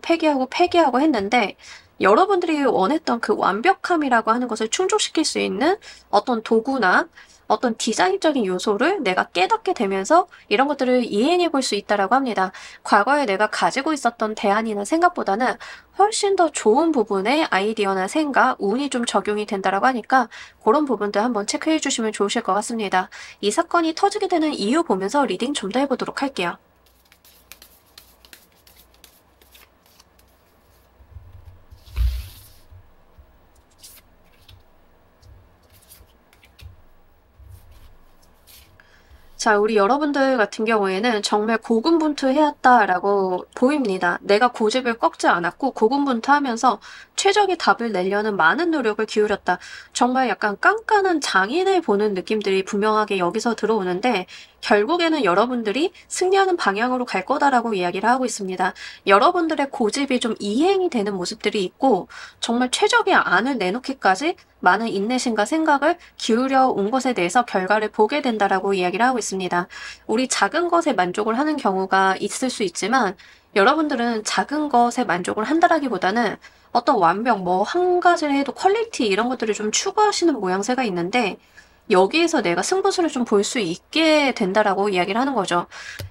했는데 여러분들이 원했던 그 완벽함이라고 하는 것을 충족시킬 수 있는 어떤 도구나 어떤 디자인적인 요소를 내가 깨닫게 되면서 이런 것들을 이해해 볼 수 있다라고 합니다. 과거에 내가 가지고 있었던 대안이나 생각보다는 훨씬 더 좋은 부분에 아이디어나 생각, 운이 좀 적용이 된다라고 하니까 그런 부분들 한번 체크해 주시면 좋으실 것 같습니다. 이 사건이 터지게 되는 이유 보면서 리딩 좀 더 해보도록 할게요. 자, 우리 여러분들 같은 경우에는 정말 고군분투해왔다라고 보입니다. 내가 고집을 꺾지 않았고 고군분투하면서 최적의 답을 내려는 많은 노력을 기울였다. 정말 약간 깐깐한 장인을 보는 느낌들이 분명하게 여기서 들어오는데 결국에는 여러분들이 승리하는 방향으로 갈 거다라고 이야기를 하고 있습니다. 여러분들의 고집이 좀 이행이 되는 모습들이 있고 정말 최적의 안을 내놓기까지 많은 인내심과 생각을 기울여 온 것에 대해서 결과를 보게 된다라고 이야기를 하고 있습니다. 우리 작은 것에 만족을 하는 경우가 있을 수 있지만 여러분들은 작은 것에 만족을 한다라기보다는 어떤 완벽, 뭐 한 가지를 해도 퀄리티 이런 것들을 좀 추구하시는 모양새가 있는데 여기에서 내가 승부수를 좀 볼 수 있게 된다라고 이야기를 하는 거죠.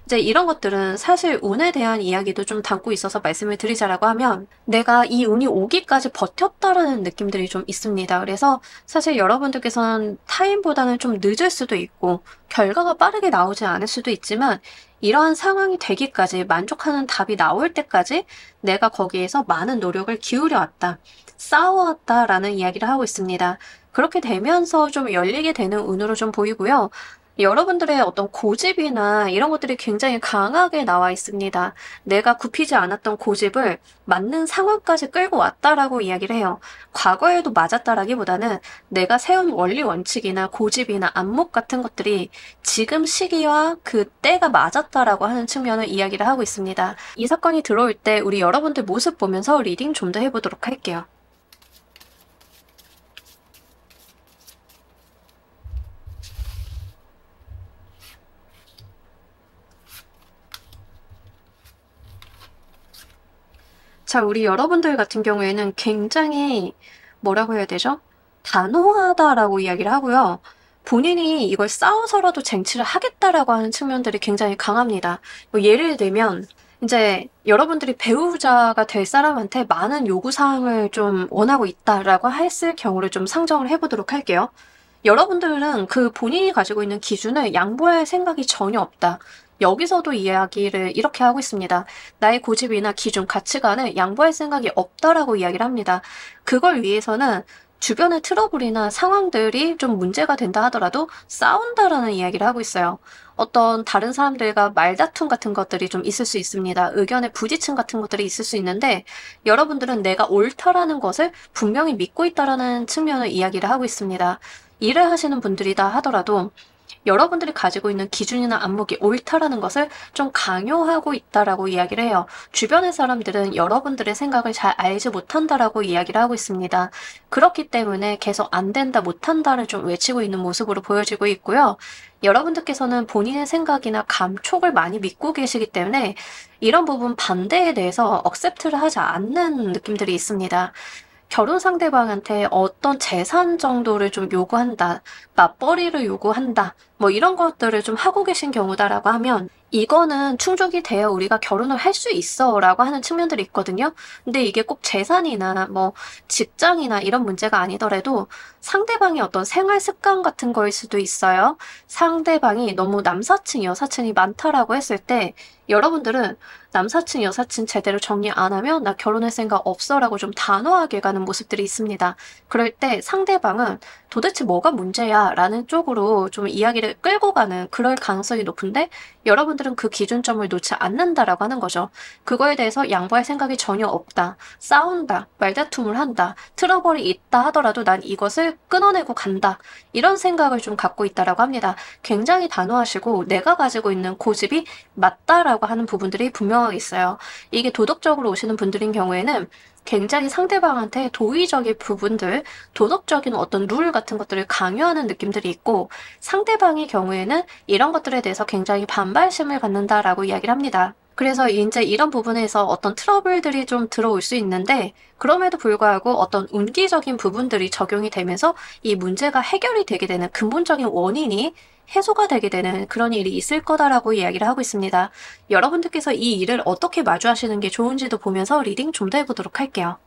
이제 이런 것들은 사실 운에 대한 이야기도 좀 담고 있어서 말씀을 드리자라고 하면 내가 이 운이 오기까지 버텼다라는 느낌들이 좀 있습니다. 그래서 사실 여러분들께서는 타인보다는 좀 늦을 수도 있고 결과가 빠르게 나오지 않을 수도 있지만 이러한 상황이 되기까지 만족하는 답이 나올 때까지 내가 거기에서 많은 노력을 기울여 왔다. 싸워왔다라는 이야기를 하고 있습니다. 그렇게 되면서 좀 열리게 되는 운으로 좀 보이고요. 여러분들의 어떤 고집이나 이런 것들이 굉장히 강하게 나와 있습니다. 내가 굽히지 않았던 고집을 맞는 상황까지 끌고 왔다라고 이야기를 해요. 과거에도 맞았다라기보다는 내가 세운 원리 원칙이나 고집이나 안목 같은 것들이 지금 시기와 그 때가 맞았다라고 하는 측면을 이야기를 하고 있습니다. 이 사건이 들어올 때 우리 여러분들 모습 보면서 리딩 좀 더 해보도록 할게요. 자, 우리 여러분들 같은 경우에는 굉장히 뭐라고 해야 되죠? 단호하다라고 이야기를 하고요. 본인이 이걸 싸워서라도 쟁취를 하겠다라고 하는 측면들이 굉장히 강합니다. 뭐 예를 들면 이제 여러분들이 배우자가 될 사람한테 많은 요구사항을 좀 원하고 있다라고 했을 경우를 좀 상정을 해보도록 할게요. 여러분들은 그 본인이 가지고 있는 기준을 양보할 생각이 전혀 없다. 여기서도 이야기를 이렇게 하고 있습니다. 나의 고집이나 기준, 가치관을 양보할 생각이 없다라고 이야기를 합니다. 그걸 위해서는 주변의 트러블이나 상황들이 좀 문제가 된다 하더라도 싸운다라는 이야기를 하고 있어요. 어떤 다른 사람들과 말다툼 같은 것들이 좀 있을 수 있습니다. 의견의 부딪힘 같은 것들이 있을 수 있는데 여러분들은 내가 옳다라는 것을 분명히 믿고 있다라는 측면을 이야기를 하고 있습니다. 일을 하시는 분들이다 하더라도 여러분들이 가지고 있는 기준이나 안목이 옳다라는 것을 좀 강요하고 있다라고 이야기를 해요. 주변의 사람들은 여러분들의 생각을 잘 알지 못한다라고 이야기를 하고 있습니다. 그렇기 때문에 계속 안 된다, 못한다를 좀 외치고 있는 모습으로 보여지고 있고요. 여러분들께서는 본인의 생각이나 감촉을 많이 믿고 계시기 때문에 이런 부분 반대에 대해서 억셉트를 하지 않는 느낌들이 있습니다. 결혼 상대방한테 어떤 재산 정도를 좀 요구한다, 맞벌이를 요구한다, 뭐 이런 것들을 좀 하고 계신 경우다라고 하면 이거는 충족이 돼야 우리가 결혼을 할 수 있어 라고 하는 측면들이 있거든요. 근데 이게 꼭 재산이나 뭐 직장이나 이런 문제가 아니더라도 상대방의 어떤 생활 습관 같은 거일 수도 있어요. 상대방이 너무 남사친, 여사친이 많다라고 했을 때 여러분들은 남사친, 여사친 제대로 정리 안 하면 나 결혼할 생각 없어 라고 좀 단호하게 가는 모습들이 있습니다. 그럴 때 상대방은 도대체 뭐가 문제야 라는 쪽으로 좀 이야기를 끌고 가는 그럴 가능성이 높은데 여러분들은 그 기준점을 놓지 않는다라고 하는 거죠. 그거에 대해서 양보할 생각이 전혀 없다. 싸운다. 말다툼을 한다. 트러블이 있다 하더라도 난 이것을 끊어내고 간다. 이런 생각을 좀 갖고 있다라고 합니다. 굉장히 단호하시고 내가 가지고 있는 고집이 맞다라고 하는 부분들이 분명하게 있어요. 이게 도덕적으로 오시는 분들인 경우에는 굉장히 상대방한테 도의적인 부분들, 도덕적인 어떤 룰 같은 것들을 강요하는 느낌들이 있고 상대방의 경우에는 이런 것들에 대해서 굉장히 반발심을 갖는다라고 이야기를 합니다. 그래서 이제 이런 부분에서 어떤 트러블들이 좀 들어올 수 있는데 그럼에도 불구하고 어떤 운기적인 부분들이 적용이 되면서 이 문제가 해결이 되게 되는 근본적인 원인이 해소가 되게 되는 그런 일이 있을 거다라고 이야기를 하고 있습니다. 여러분들께서 이 일을 어떻게 마주하시는 게 좋은지도 보면서 리딩 좀 더 해보도록 할게요.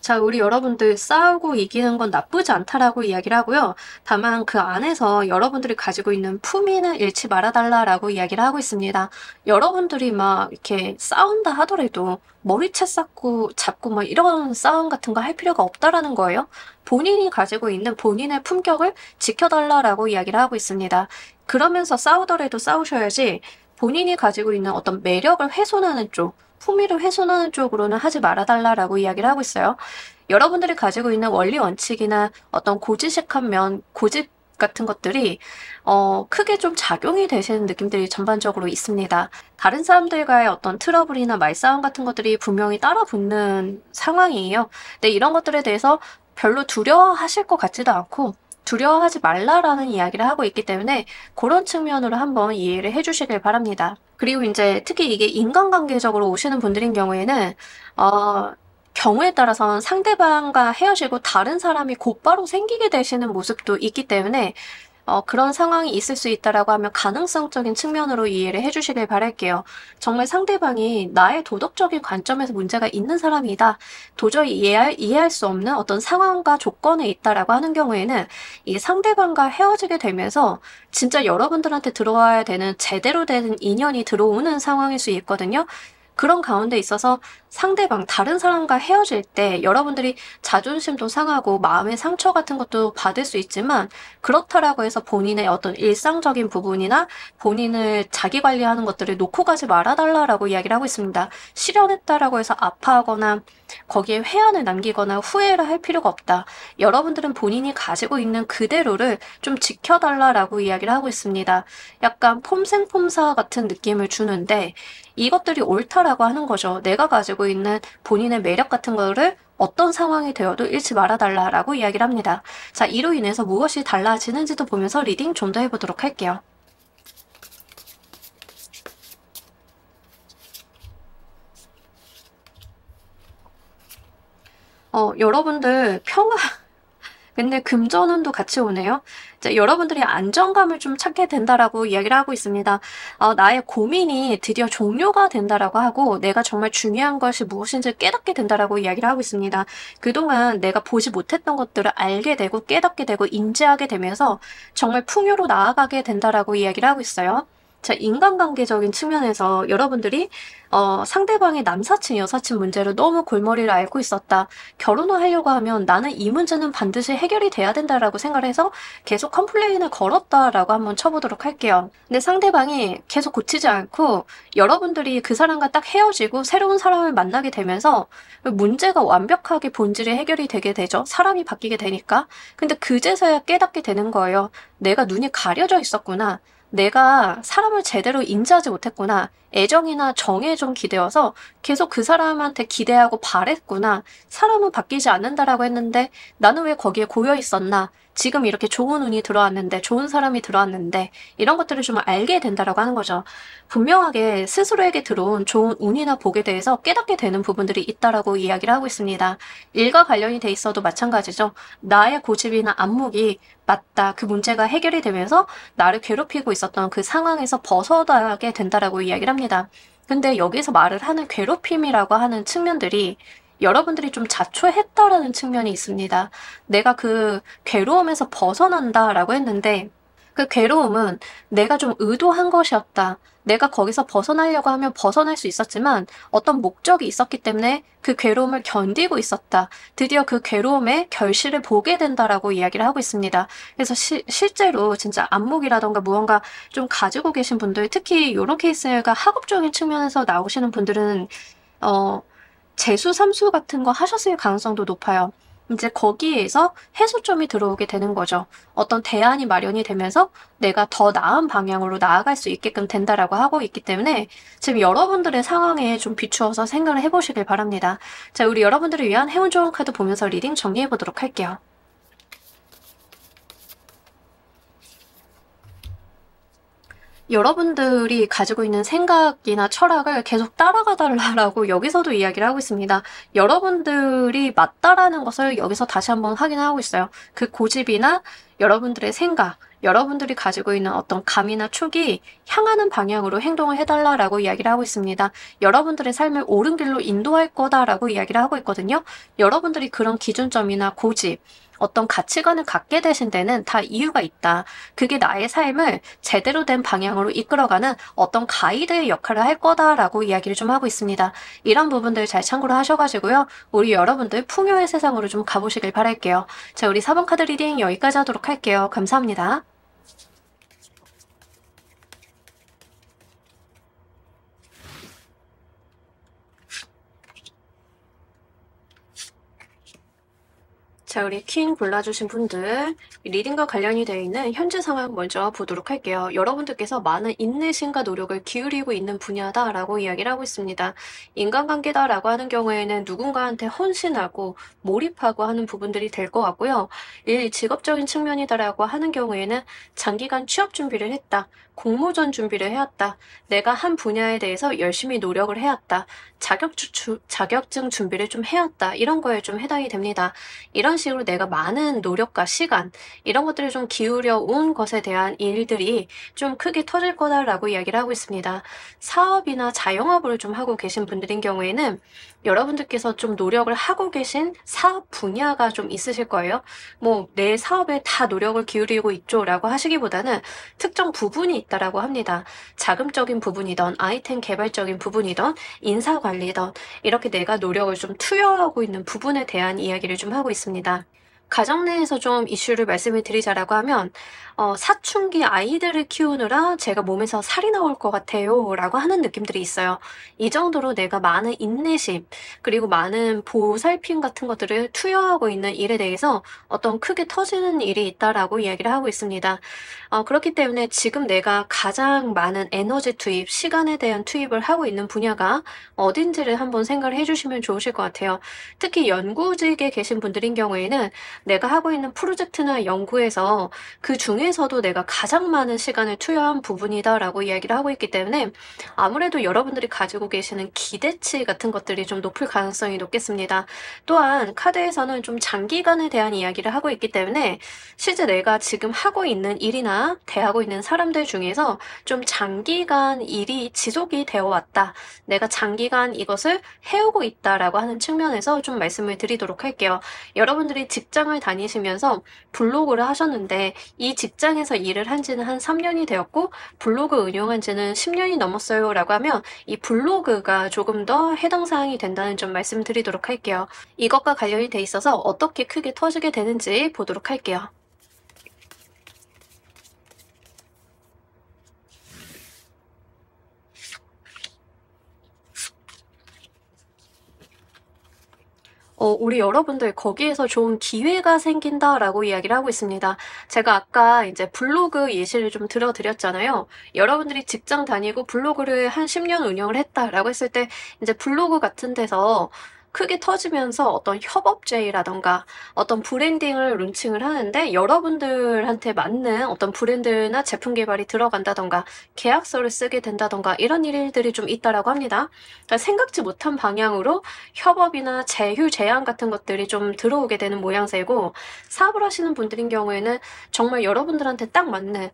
자, 우리 여러분들 싸우고 이기는 건 나쁘지 않다라고 이야기를 하고요. 다만 그 안에서 여러분들이 가지고 있는 품위는 잃지 말아달라라고 이야기를 하고 있습니다. 여러분들이 막 이렇게 싸운다 하더라도 머리채 잡고 막 이런 싸움 같은 거 할 필요가 없다라는 거예요. 본인이 가지고 있는 본인의 품격을 지켜달라라고 이야기를 하고 있습니다. 그러면서 싸우더라도 싸우셔야지 본인이 가지고 있는 어떤 매력을 훼손하는 쪽, 품위를 훼손하는 쪽으로는 하지 말아달라라고 이야기를 하고 있어요. 여러분들이 가지고 있는 원리 원칙이나 어떤 고지식한 고집 같은 것들이 크게 좀 작용이 되시는 느낌들이 전반적으로 있습니다. 다른 사람들과의 어떤 트러블이나 말싸움 같은 것들이 분명히 따라붙는 상황이에요. 근데 이런 것들에 대해서 별로 두려워하실 것 같지도 않고 두려워하지 말라라는 이야기를 하고 있기 때문에 그런 측면으로 한번 이해를 해주시길 바랍니다. 그리고 이제 특히 이게 인간관계적으로 오시는 분들인 경우에는 경우에 따라서는 상대방과 헤어지고 다른 사람이 곧바로 생기게 되시는 모습도 있기 때문에 그런 상황이 있을 수 있다라고 하면 가능성적인 측면으로 이해를 해주시길 바랄게요. 정말 상대방이 나의 도덕적인 관점에서 문제가 있는 사람이다. 도저히 이해할 수 없는 어떤 상황과 조건에 있다라고 하는 경우에는 이 상대방과 헤어지게 되면서 진짜 여러분들한테 들어와야 되는 제대로 된 인연이 들어오는 상황일 수 있거든요. 그런 가운데 있어서 상대방, 다른 사람과 헤어질 때 여러분들이 자존심도 상하고 마음의 상처 같은 것도 받을 수 있지만 그렇다라고 해서 본인의 어떤 일상적인 부분이나 본인을 자기 관리하는 것들을 놓고 가지 말아달라라고 이야기를 하고 있습니다. 실현했다라고 해서 아파하거나 거기에 회한을 남기거나 후회를 할 필요가 없다. 여러분들은 본인이 가지고 있는 그대로를 좀 지켜달라라고 이야기를 하고 있습니다. 약간 폼생폼사 같은 느낌을 주는데 이것들이 옳다라고 하는 거죠. 내가 가지고 있는 본인의 매력 같은 거를 어떤 상황이 되어도 잃지 말아달라라고 이야기를 합니다. 자, 이로 인해서 무엇이 달라지는지도 보면서 리딩 좀 더 해보도록 할게요. 여러분들 근데 금전운도 같이 오네요. 자, 여러분들이 안정감을 좀 찾게 된다라고 이야기를 하고 있습니다. 나의 고민이 드디어 종료가 된다라고 하고 내가 정말 중요한 것이 무엇인지 깨닫게 된다라고 이야기를 하고 있습니다. 그동안 내가 보지 못했던 것들을 알게 되고 깨닫게 되고 인지하게 되면서 정말 풍요로 나아가게 된다라고 이야기를 하고 있어요. 자, 인간관계적인 측면에서 여러분들이 상대방의 남사친, 여사친 문제를 너무 골머리를 앓고 있었다. 결혼을 하려고 하면 나는 이 문제는 반드시 해결이 돼야 된다라고 생각을 해서 계속 컴플레인을 걸었다라고 한번 쳐보도록 할게요. 근데 상대방이 계속 고치지 않고 여러분들이 그 사람과 딱 헤어지고 새로운 사람을 만나게 되면서 문제가 완벽하게 본질이 해결이 되게 되죠. 사람이 바뀌게 되니까. 근데 그제서야 깨닫게 되는 거예요. 내가 눈이 가려져 있었구나. 내가 사람을 제대로 인지하지 못했구나. 애정이나 정에 좀 기대어서 계속 그 사람한테 기대하고 바랬구나. 사람은 바뀌지 않는다라고 했는데 나는 왜 거기에 고여 있었나. 지금 이렇게 좋은 운이 들어왔는데, 좋은 사람이 들어왔는데 이런 것들을 좀 알게 된다라고 하는 거죠. 분명하게 스스로에게 들어온 좋은 운이나 복에 대해서 깨닫게 되는 부분들이 있다라고 이야기를 하고 있습니다. 일과 관련이 돼 있어도 마찬가지죠. 나의 고집이나 안목이 맞다. 그 문제가 해결이 되면서 나를 괴롭히고 있었던 그 상황에서 벗어나게 된다라고 이야기를 합니다. 근데 여기서 말을 하는 괴롭힘이라고 하는 측면들이 여러분들이 좀 자초했다라는 측면이 있습니다. 내가 그 괴로움에서 벗어난다라고 했는데 그 괴로움은 내가 좀 의도한 것이었다. 내가 거기서 벗어나려고 하면 벗어날 수 있었지만 어떤 목적이 있었기 때문에 그 괴로움을 견디고 있었다. 드디어 그 괴로움의 결실을 보게 된다라고 이야기를 하고 있습니다. 그래서 실제로 진짜 안목이라던가 무언가 좀 가지고 계신 분들, 특히 이런 케이스가 학업적인 측면에서 나오시는 분들은 재수, 삼수 같은 거 하셨을 가능성도 높아요. 이제 거기에서 해소점이 들어오게 되는 거죠. 어떤 대안이 마련이 되면서 내가 더 나은 방향으로 나아갈 수 있게끔 된다라고 하고 있기 때문에 지금 여러분들의 상황에 좀 비추어서 생각을 해보시길 바랍니다. 자, 우리 여러분들을 위한 행운 좋은 카드 보면서 리딩 정리해보도록 할게요. 여러분들이 가지고 있는 생각이나 철학을 계속 따라가 달라고 여기서도 이야기를 하고 있습니다. 여러분들이 맞다라는 것을 여기서 다시 한번 확인하고 있어요. 그 고집이나 여러분들의 생각, 여러분들이 가지고 있는 어떤 감이나 촉이 향하는 방향으로 행동을 해달라라고 이야기를 하고 있습니다. 여러분들의 삶을 옳은 길로 인도할 거다라고 이야기를 하고 있거든요. 여러분들이 그런 기준점이나 고집, 어떤 가치관을 갖게 되신 데는 다 이유가 있다. 그게 나의 삶을 제대로 된 방향으로 이끌어가는 어떤 가이드의 역할을 할 거다라고 이야기를 좀 하고 있습니다. 이런 부분들 잘 참고를 하셔가지고요. 우리 여러분들 풍요의 세상으로 좀 가보시길 바랄게요. 자, 우리 4번 카드 리딩 여기까지 하도록 할게요. 감사합니다. 자, 우리 퀸 골라주신 분들 리딩과 관련이 되어 있는 현재 상황 먼저 보도록 할게요. 여러분들께서 많은 인내심과 노력을 기울이고 있는 분야다라고 이야기를 하고 있습니다. 인간관계다라고 하는 경우에는 누군가한테 헌신하고 몰입하고 하는 부분들이 될 것 같고요. 직업적인 측면이다라고 하는 경우에는 장기간 취업 준비를 했다. 공모전 준비를 해왔다. 내가 한 분야에 대해서 열심히 노력을 해왔다. 자격증 준비를 좀 해왔다. 이런 거에 좀 해당이 됩니다. 이런 식으로 내가 많은 노력과 시간 이런 것들을 좀 기울여 온 것에 대한 일들이 좀 크게 터질 거다라고 이야기를 하고 있습니다. 사업이나 자영업을 좀 하고 계신 분들인 경우에는 여러분들께서 좀 노력을 하고 계신 사업 분야가 좀 있으실 거예요. 뭐 내 사업에 다 노력을 기울이고 있죠라고 하시기보다는 특정 부분이 있다라고 합니다. 자금적인 부분이던 아이템 개발적인 부분이던 인사 관리던 이렇게 내가 노력을 좀 투여하고 있는 부분에 대한 이야기를 좀 하고 있습니다. 가정 내에서 좀 이슈를 말씀을 드리자라고 하면 사춘기 아이들을 키우느라 제가 몸에서 살이 나올 것 같아요 라고 하는 느낌들이 있어요. 이 정도로 내가 많은 인내심 그리고 많은 보살핌 같은 것들을 투여하고 있는 일에 대해서 어떤 크게 터지는 일이 있다라고 이야기를 하고 있습니다. 그렇기 때문에 지금 내가 가장 많은 에너지 투입, 시간에 대한 투입을 하고 있는 분야가 어딘지를 한번 생각을 해주시면 좋으실 것 같아요. 특히 연구직에 계신 분들인 경우에는 내가 하고 있는 프로젝트나 연구에서 그 중에서도 내가 가장 많은 시간을 투여한 부분이다라고 이야기를 하고 있기 때문에 아무래도 여러분들이 가지고 계시는 기대치 같은 것들이 좀 높을 가능성이 높겠습니다. 또한 카드에서는 좀 장기간에 대한 이야기를 하고 있기 때문에 실제 내가 지금 하고 있는 일이나 대하고 있는 사람들 중에서 좀 장기간 일이 지속이 되어 왔다. 내가 장기간 이것을 해오고 있다라고 하는 측면에서 좀 말씀을 드리도록 할게요. 여러분들이 직장을 다니시면서 블로그를 하셨는데 이 직장에서 일을 한 지는 한 3년이 되었고 블로그 운영한 지는 10년이 넘었어요 라고 하면 이 블로그가 조금 더 해당 사항이 된다는 점 말씀드리도록 할게요. 이것과 관련이 돼 있어서 어떻게 크게 터지게 되는지 보도록 할게요. 우리 여러분들 거기에서 좋은 기회가 생긴다라고 이야기를 하고 있습니다. 제가 아까 이제 블로그 예시를 좀 들어드렸잖아요. 여러분들이 직장 다니고 블로그를 한 10년 운영을 했다라고 했을 때 이제 블로그 같은 데서 크게 터지면서 어떤 협업 제의라던가 어떤 브랜딩을 론칭을 하는데 여러분들한테 맞는 어떤 브랜드나 제품 개발이 들어간다던가 계약서를 쓰게 된다던가 이런 일들이 좀 있다라고 합니다. 그러니까 생각지 못한 방향으로 협업이나 제휴 제안 같은 것들이 좀 들어오게 되는 모양새고 사업을 하시는 분들인 경우에는 정말 여러분들한테 딱 맞는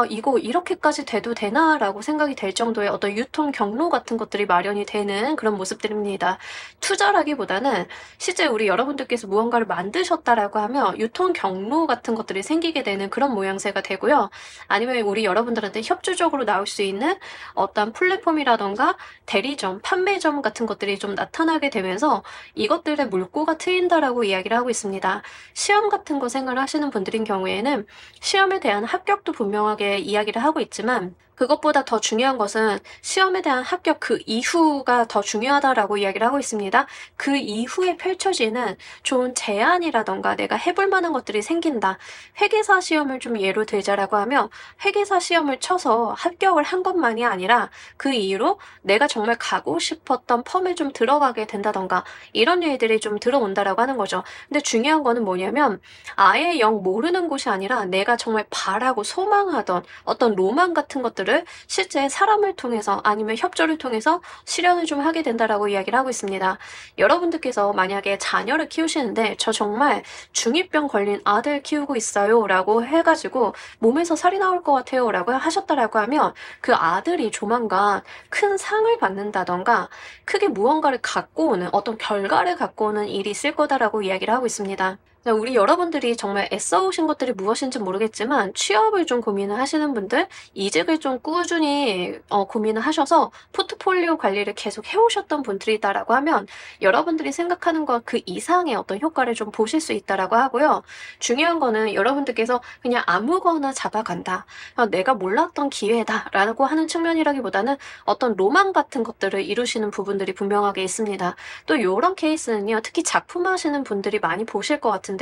이거 이렇게까지 돼도 되나 라고 생각이 될 정도의 어떤 유통 경로 같은 것들이 마련이 되는 그런 모습들입니다. 투자라기보다는 실제 우리 여러분들께서 무언가를 만드셨다라고 하면 유통 경로 같은 것들이 생기게 되는 그런 모양새가 되고요. 아니면 우리 여러분들한테 협조적으로 나올 수 있는 어떤 플랫폼이라던가 대리점, 판매점 같은 것들이 좀 나타나게 되면서 이것들의 물꼬가 트인다라고 이야기를 하고 있습니다. 시험 같은 거 생각하시는 분들인 경우에는 시험에 대한 합격도 분명하게 이야기를 하고 있지만 그것보다 더 중요한 것은 시험에 대한 합격 그 이후가 더 중요하다라고 이야기를 하고 있습니다. 그 이후에 펼쳐지는 좋은 제안이라던가 내가 해볼 만한 것들이 생긴다. 회계사 시험을 좀 예로 들자라고 하면 회계사 시험을 쳐서 합격을 한 것만이 아니라 그 이후로 내가 정말 가고 싶었던 펌에 좀 들어가게 된다던가 이런 일들이 좀 들어온다라고 하는 거죠. 근데 중요한 거는 뭐냐면 아예 영 모르는 곳이 아니라 내가 정말 바라고 소망하던 어떤 로망 같은 것들을 부분들을 실제 사람을 통해서 아니면 협조를 통해서 실현을 좀 하게 된다라고 이야기를 하고 있습니다. 여러분들께서 만약에 자녀를 키우시는데 저 정말 중2병 걸린 아들 키우고 있어요 라고 해가지고 몸에서 살이 나올 것 같아요 라고 하셨다라고 하면 그 아들이 조만간 큰 상을 받는다던가 크게 무언가를 갖고 오는 어떤 결과를 갖고 오는 일이 있을 거다라고 이야기를 하고 있습니다. 우리 여러분들이 정말 애써오신 것들이 무엇인지 모르겠지만 취업을 좀 고민을 하시는 분들, 이직을 좀 꾸준히 고민을 하셔서 포트폴리오 관리를 계속 해오셨던 분들이다라고 하면 여러분들이 생각하는 것 그 이상의 어떤 효과를 좀 보실 수 있다라고 하고요. 중요한 거는 여러분들께서 그냥 아무거나 잡아간다. 내가 몰랐던 기회다라고 하는 측면이라기보다는 어떤 로망 같은 것들을 이루시는 부분들이 분명하게 있습니다. 또 이런 케이스는요. 특히 작품 하시는 분들이 많이 보실 것 같은데요.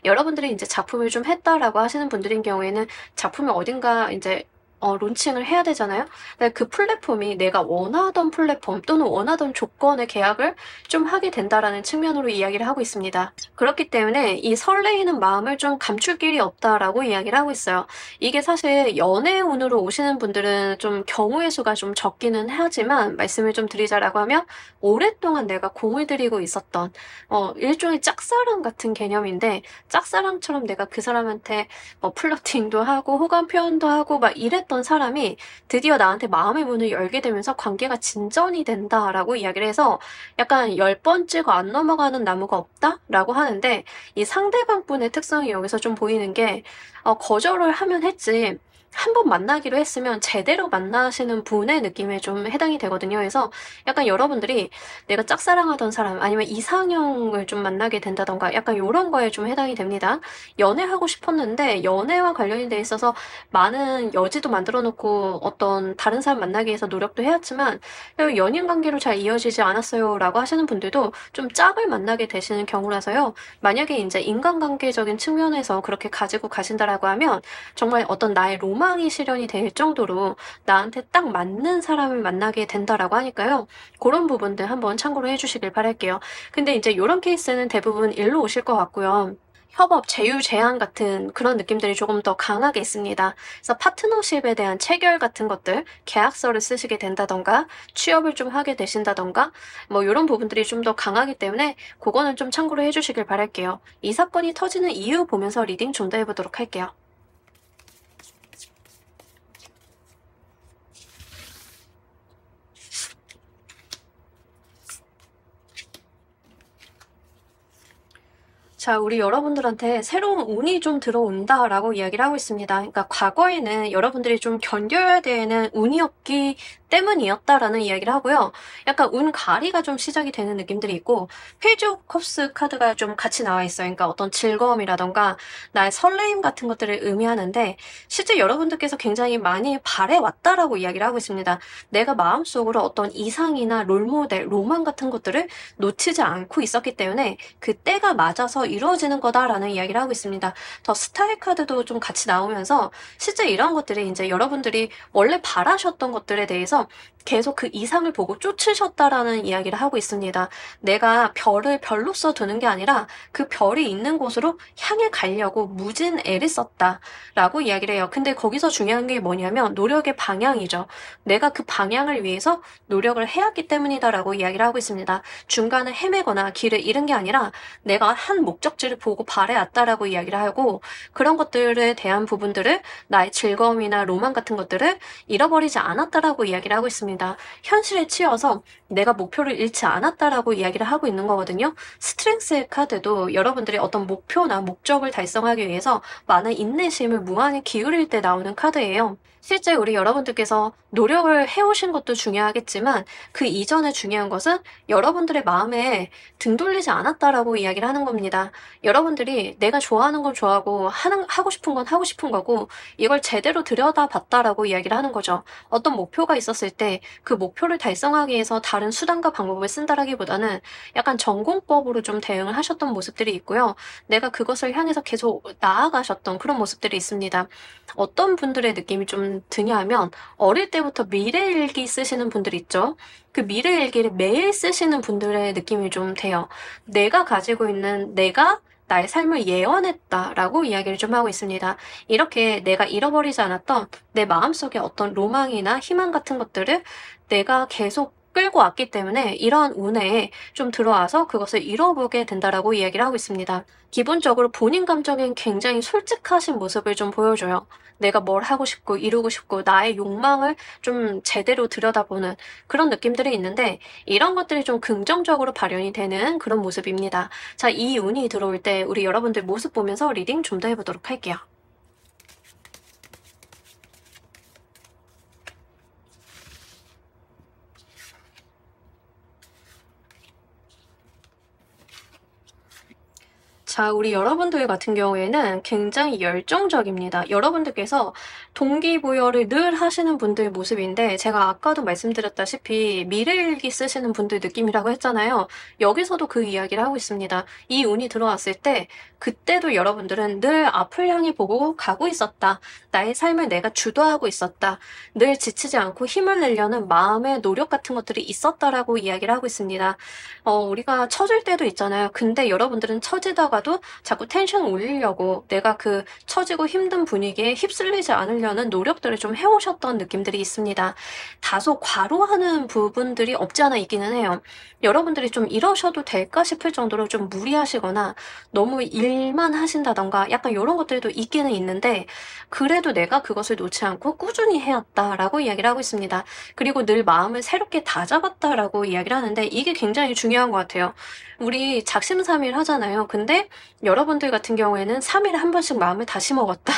여러분들이 이제 작품을 좀 했다라고 하시는 분들인 경우에는 작품이 어딘가 이제 론칭을 해야 되잖아요. 근데 그 플랫폼이 내가 원하던 플랫폼 또는 원하던 조건의 계약을 좀 하게 된다라는 측면으로 이야기를 하고 있습니다. 그렇기 때문에 이 설레이는 마음을 좀 감출 길이 없다라고 이야기를 하고 있어요. 이게 사실 연애운으로 오시는 분들은 좀 경우의 수가 좀 적기는 하지만 말씀을 좀 드리자라고 하면 오랫동안 내가 공을 들이고 있었던 일종의 짝사랑 같은 개념인데 짝사랑처럼 내가 그 사람한테 플러팅도 하고 호감 표현도 하고 막 이랬던 사람이 드디어 나한테 마음의 문을 열게 되면서 관계가 진전이 된다라고 이야기를 해서 약간 10번 찍어 안 넘어가는 나무가 없다라고 하는데 이 상대방 분의 특성이 여기서 좀 보이는 게 거절을 하면 했지 한 번 만나기로 했으면 제대로 만나시는 분의 느낌에 좀 해당이 되거든요. 그래서 약간 여러분들이 내가 짝사랑하던 사람 아니면 이상형을 좀 만나게 된다던가 약간 이런 거에 좀 해당이 됩니다. 연애하고 싶었는데 연애와 관련이 돼 있어서 많은 여지도 만들어 놓고 어떤 다른 사람 만나기 위해서 노력도 해왔지만 연인 관계로 잘 이어지지 않았어요 라고 하시는 분들도 좀 짝을 만나게 되시는 경우라서요. 만약에 이제 인간관계적인 측면에서 그렇게 가지고 가신다라고 하면 정말 어떤 나의 로망이 실현이 될 정도로 나한테 딱 맞는 사람을 만나게 된다라고 하니까요. 그런 부분들 한번 참고로 해주시길 바랄게요. 근데 이제 이런 케이스는 대부분 일로 오실 것 같고요. 협업, 제휴, 제한 같은 그런 느낌들이 조금 더 강하게 있습니다. 그래서 파트너십에 대한 체결 같은 것들, 계약서를 쓰시게 된다던가, 취업을 좀 하게 되신다던가, 뭐 이런 부분들이 좀 더 강하기 때문에 그거는 좀 참고로 해주시길 바랄게요. 이 사건이 터지는 이유 보면서 리딩 좀 더 해보도록 할게요. 자, 우리 여러분들한테 새로운 운이 좀 들어온다라고 이야기를 하고 있습니다. 그러니까 과거에는 여러분들이 좀 견뎌야 되는 운이 없기 때문이었다라는 이야기를 하고요. 약간 운 가리가 좀 시작이 되는 느낌들이 있고 페이지 오브 컵스 카드가 좀 같이 나와 있어요. 그러니까 어떤 즐거움이라던가 나의 설레임 같은 것들을 의미하는데 실제 여러분들께서 굉장히 많이 바래왔다라고 이야기를 하고 있습니다. 내가 마음속으로 어떤 이상이나 롤모델, 로망 같은 것들을 놓치지 않고 있었기 때문에 그 때가 맞아서 이루어지는 거다라는 이야기를 하고 있습니다. 더 스타일 카드도 좀 같이 나오면서 실제 이런 것들이 이제 여러분들이 원래 바라셨던 것들에 대해서 계속 그 이상을 보고 쫓으셨다라는 이야기를 하고 있습니다. 내가 별을 별로써 두는 게 아니라 그 별이 있는 곳으로 향해 가려고 무진 애를 썼다라고 이야기를 해요. 근데 거기서 중요한 게 뭐냐면 노력의 방향이죠. 내가 그 방향을 위해서 노력을 해왔기 때문이다라고 이야기를 하고 있습니다. 중간에 헤매거나 길을 잃은 게 아니라 내가 한 목적지를 보고 바래왔다라고 이야기를 하고 그런 것들에 대한 부분들을 나의 즐거움이나 로망 같은 것들을 잃어버리지 않았다라고 이야기를 하고 있습니다. 현실에 치여서 내가 목표를 잃지 않았다라고 이야기를 하고 있는 거거든요. 스트렝스의 카드도 여러분들이 어떤 목표나 목적을 달성하기 위해서 많은 인내심을 무한히 기울일 때 나오는 카드예요. 실제 우리 여러분들께서 노력을 해오신 것도 중요하겠지만 그 이전에 중요한 것은 여러분들의 마음에 등 돌리지 않았다라고 이야기를 하는 겁니다. 여러분들이 내가 좋아하는 건 좋아하고 하고 싶은 건 하고 싶은 거고 이걸 제대로 들여다봤다라고 이야기를 하는 거죠. 어떤 목표가 있었을 때 그 목표를 달성하기 위해서 다른 수단과 방법을 쓴다라기보다는 약간 전공법으로 좀 대응을 하셨던 모습들이 있고요. 내가 그것을 향해서 계속 나아가셨던 그런 모습들이 있습니다. 어떤 분들의 느낌이 좀 드냐면 어릴 때부터 미래일기 쓰시는 분들 있죠. 그 미래일기를 매일 쓰시는 분들의 느낌이 좀 돼요. 내가 가지고 있는 내가 나의 삶을 예언했다라고 이야기를 좀 하고 있습니다. 이렇게 내가 잃어버리지 않았던 내 마음속에 어떤 로망이나 희망 같은 것들을 내가 계속 끌고 왔기 때문에 이러한 운에 좀 들어와서 그것을 잃어보게 된다라고 이야기를 하고 있습니다. 기본적으로 본인 감정엔 굉장히 솔직하신 모습을 좀 보여줘요. 내가 뭘 하고 싶고 이루고 싶고 나의 욕망을 좀 제대로 들여다보는 그런 느낌들이 있는데 이런 것들이 좀 긍정적으로 발현이 되는 그런 모습입니다. 자, 이 운이 들어올 때 우리 여러분들 모습 보면서 리딩 좀 더 해보도록 할게요. 자, 우리 여러분들 같은 경우에는 굉장히 열정적입니다. 여러분들께서 동기부여를 늘 하시는 분들 모습인데 제가 아까도 말씀드렸다시피 미래일기 쓰시는 분들 느낌이라고 했잖아요. 여기서도 그 이야기를 하고 있습니다. 이 운이 들어왔을 때 그때도 여러분들은 늘 앞을 향해 보고 가고 있었다. 나의 삶을 내가 주도하고 있었다. 늘 지치지 않고 힘을 내려는 마음의 노력 같은 것들이 있었다라고 이야기를 하고 있습니다. 우리가 처질 때도 있잖아요. 근데 여러분들은 처지다가도 자꾸 텐션 올리려고 내가 그 처지고 힘든 분위기에 휩쓸리지 않으려는 노력들을 좀 해오셨던 느낌들이 있습니다. 다소 과로하는 부분들이 없지 않아 있기는 해요. 여러분들이 좀 이러셔도 될까 싶을 정도로 좀 무리하시거나 너무 일만 하신다던가 약간 이런 것들도 있기는 있는데 그래도 내가 그것을 놓지 않고 꾸준히 해왔다라고 이야기를 하고 있습니다. 그리고 늘 마음을 새롭게 다잡았다라고 이야기를 하는데 이게 굉장히 중요한 것 같아요. 우리 작심삼일 하잖아요. 근데 여러분들 같은 경우에는 3일에 한 번씩 마음을 다시 먹었다.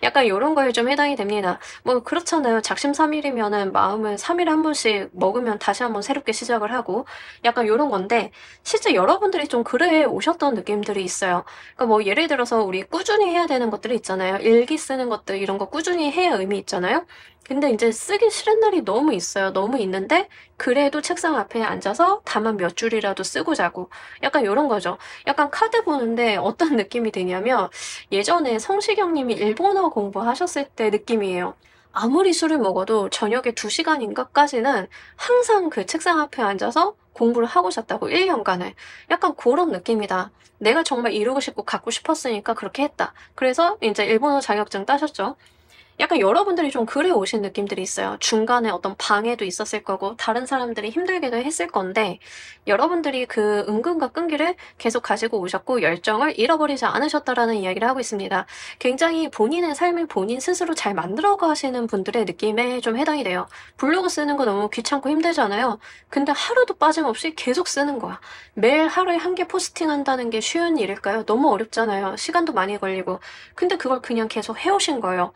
약간 이런 거에 좀 해당이 됩니다. 뭐 그렇잖아요. 작심삼일이면은 마음을 3일에 한 번씩 먹으면 다시 한번 새롭게 시작을 하고 약간 이런 건데 실제 여러분들이 좀 그래 오셨던 느낌들이 있어요. 그러니까 뭐 예를 들어서 우리 꾸준히 해야 되는 것들이 있잖아요. 일기 쓰는 것들 이런 거 꾸준히 해야 의미 있잖아요. 근데 이제 쓰기 싫은 날이 너무 있어요. 너무 있는데 그래도 책상 앞에 앉아서 다만 몇 줄이라도 쓰고 자고 약간 이런 거죠. 약간 카드 보는데 어떤 느낌이 드냐면 예전에 성시경 님이 일본어 공부하셨을 때 느낌이에요. 아무리 술을 먹어도 저녁에 2시간인가까지는 항상 그 책상 앞에 앉아서 공부를 하고 잤다고 1년간을. 약간 그런 느낌이다. 내가 정말 이루고 싶고 갖고 싶었으니까 그렇게 했다. 그래서 이제 일본어 자격증 따셨죠. 약간 여러분들이 좀 그래 오신 느낌들이 있어요. 중간에 어떤 방해도 있었을 거고 다른 사람들이 힘들게도 했을 건데 여러분들이 그 은근과 끈기를 계속 가지고 오셨고 열정을 잃어버리지 않으셨다라는 이야기를 하고 있습니다. 굉장히 본인의 삶을 본인 스스로 잘 만들어 가시는 분들의 느낌에 좀 해당이 돼요. 블로그 쓰는 거 너무 귀찮고 힘들잖아요. 근데 하루도 빠짐없이 계속 쓰는 거야. 매일 하루에 한 개 포스팅한다는 게 쉬운 일일까요? 너무 어렵잖아요. 시간도 많이 걸리고. 근데 그걸 그냥 계속 해오신 거예요.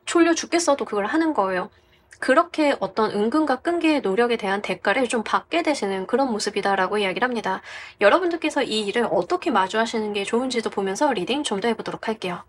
졸려 죽겠어도 그걸 하는 거예요. 그렇게 어떤 은근과 끈기의 노력에 대한 대가를 좀 받게 되시는 그런 모습이다라고 이야기를 합니다. 여러분들께서 이 일을 어떻게 마주하시는 게 좋은지도 보면서 리딩 좀 더 해보도록 할게요.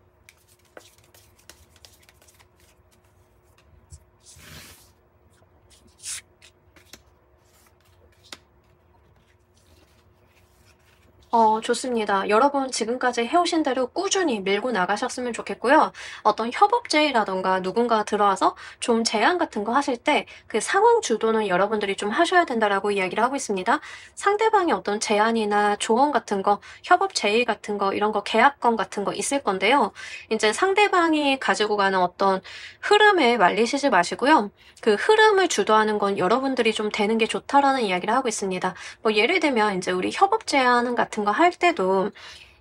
좋습니다. 여러분 지금까지 해오신 대로 꾸준히 밀고 나가셨으면 좋겠고요. 어떤 협업 제의라던가 누군가 들어와서 좀 제안 같은 거 하실 때 그 상황 주도는 여러분들이 좀 하셔야 된다라고 이야기를 하고 있습니다. 상대방의 어떤 제안이나 조언 같은 거, 협업 제의 같은 거, 이런 거 계약건 같은 거 있을 건데요. 이제 상대방이 가지고 가는 어떤 흐름에 말리시지 마시고요. 그 흐름을 주도하는 건 여러분들이 좀 되는 게 좋다라는 이야기를 하고 있습니다. 뭐 예를 들면 이제 우리 협업 제안 같은 거 할 때도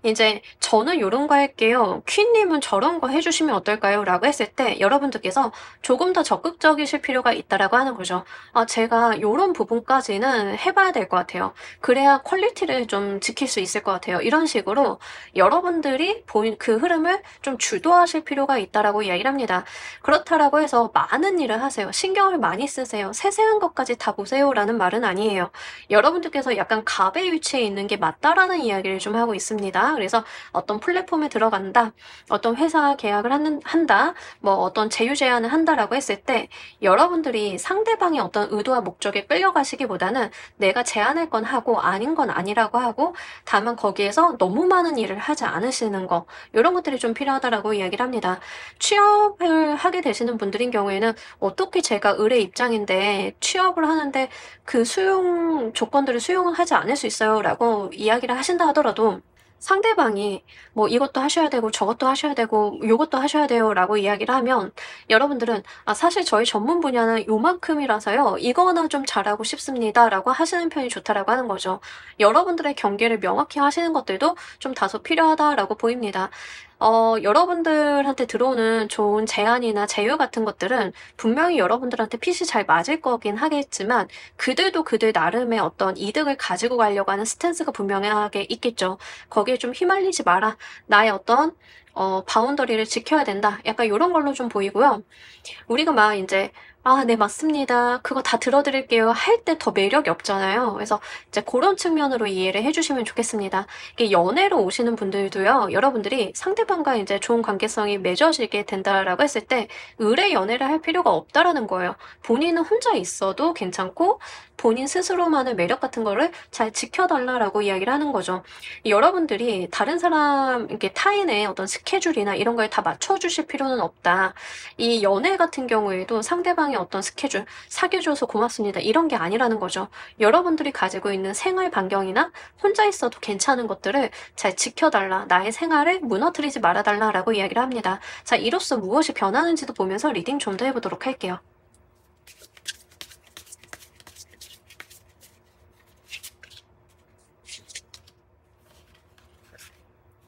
이제 저는 요런 거 할게요. 퀸님은 저런 거 해주시면 어떨까요? 라고 했을 때 여러분들께서 조금 더 적극적이실 필요가 있다라고 하는 거죠. 제가 요런 부분까지는 해봐야 될 것 같아요. 그래야 퀄리티를 좀 지킬 수 있을 것 같아요. 이런 식으로 여러분들이 보인 그 흐름을 좀 주도하실 필요가 있다라고 이야기를 합니다. 그렇다라고 해서 많은 일을 하세요. 신경을 많이 쓰세요. 세세한 것까지 다 보세요. 라는 말은 아니에요. 여러분들께서 약간 갑의 위치에 있는 게 맞다라는 이야기를 좀 하고 있습니다. 그래서 어떤 플랫폼에 들어간다, 어떤 회사 계약을 한다, 뭐 어떤 제휴 제안을 한다라고 했을 때 여러분들이 상대방의 어떤 의도와 목적에 끌려가시기보다는 내가 제안할 건 하고 아닌 건 아니라고 하고 다만 거기에서 너무 많은 일을 하지 않으시는 거 이런 것들이 좀 필요하다라고 이야기를 합니다. 취업을 하게 되시는 분들인 경우에는 어떻게 제가 의뢰 입장인데 취업을 하는데 그 수용 조건들을 수용을 하지 않을 수 있어요 라고 이야기를 하신다 하더라도 상대방이 뭐 "이것도 하셔야 되고 저것도 하셔야 되고 요것도 하셔야 돼요."라고 이야기를 하면 여러분들은 "아 사실 저희 전문 분야는 요만큼이라서요. 이거나 좀 잘하고 싶습니다."라고 하시는 편이 좋다라고 하는 거죠. 여러분들의 경계를 명확히 하시는 것들도 좀 다소 필요하다라고 보입니다. 여러분들한테 들어오는 좋은 제안이나 제휴 같은 것들은 분명히 여러분들한테 핏이 잘 맞을 거긴 하겠지만 그들도 그들 나름의 어떤 이득을 가지고 가려고 하는 스탠스가 분명하게 있겠죠. 거기에 좀 휘말리지 마라. 나의 어떤 바운더리를 지켜야 된다. 약간 요런 걸로 좀 보이고요. 우리가 막 인제 "아 네 맞습니다. 그거 다 들어 드릴게요." 할 때 더 매력이 없잖아요. 그래서 이제 고런 측면으로 이해를 해 주시면 좋겠습니다. 이게 연애로 오시는 분들도요. 여러분들이 상대방과 인제 좋은 관계성이 맺어지게 된다라고 했을 때 의뢰 연애를 할 필요가 없다라는 거예요. 본인은 혼자 있어도 괜찮고 본인 스스로만의 매력 같은 거를 잘 지켜 달라라고 이야기를 하는 거죠. 여러분들이 다른 사람 이렇게 타인의 어떤 스케줄이나 이런 거에 다 맞춰 주실 필요는 없다. 이 연애 같은 경우에도 상대방의 어떤 스케줄, "사귀어 줘서 고맙습니다." 이런 게 아니라는 거죠. 여러분들이 가지고 있는 생활 반경이나 혼자 있어도 괜찮은 것들을 잘 지켜 달라. "나의 생활을 무너뜨리지 말아 달라."라고 이야기를 합니다. 자, 이로써 무엇이 변하는지도 보면서 리딩 좀 더 해 보도록 할게요.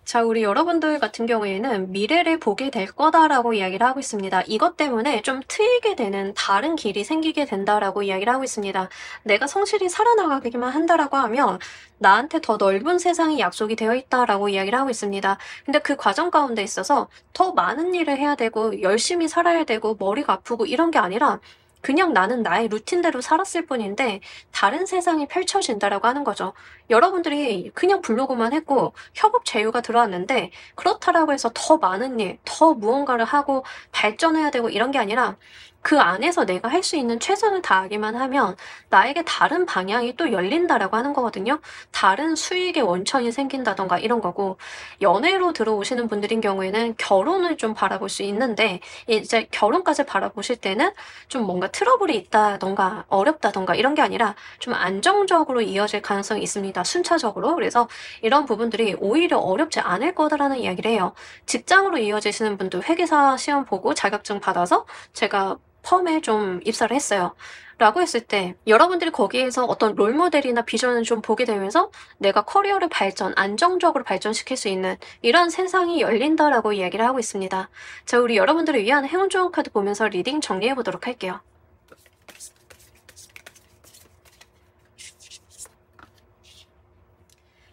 자, 우리 여러분들 같은 경우에는 "미래를 보게 될 거다."라고 이야기를 하고 있습니다. 이것 때문에 좀 트이게 되는 다른 길이 생기게 된다라고 이야기를 하고 있습니다. "내가 성실히 살아나가기만 한다."라고 하면 "나한테 더 넓은 세상이 약속이 되어 있다."라고 이야기를 하고 있습니다. 근데 그 과정 가운데 있어서 더 많은 일을 해야 되고 열심히 살아야 되고 머리가 아프고 이런 게 아니라 그냥 나는 나의 루틴대로 살았을 뿐인데 다른 세상이 펼쳐진다라고 하는 거죠. 여러분들이 그냥 블로그만 했고 협업 제휴가 들어왔는데 그렇다라고 해서 더 많은 일, 더 무언가를 하고 발전해야 되고 이런 게 아니라 그 안에서 내가 할 수 있는 최선을 다하기만 하면 나에게 다른 방향이 또 열린다라고 하는 거거든요. 다른 수익의 원천이 생긴다든가 이런 거고 연애로 들어오시는 분들인 경우에는 결혼을 좀 바라볼 수 있는데 이제 결혼까지 바라보실 때는 좀 뭔가 트러블이 있다든가 어렵다든가 이런 게 아니라 좀 안정적으로 이어질 가능성이 있습니다, 순차적으로. 그래서 이런 부분들이 오히려 어렵지 않을 거다라는 이야기를 해요. 직장으로 이어지시는 분들 회계사 시험 보고 자격증 받아서 제가 펌에 좀 입사를 했어요. 라고 했을 때 여러분들이 거기에서 어떤 롤모델이나 비전을 좀 보게 되면서 내가 커리어를 안정적으로 발전시킬 수 있는 이런 세상이 열린다라고 이야기를 하고 있습니다. 자, 우리 여러분들을 위한 행운 좋은 카드 보면서 리딩 정리해 보도록 할게요.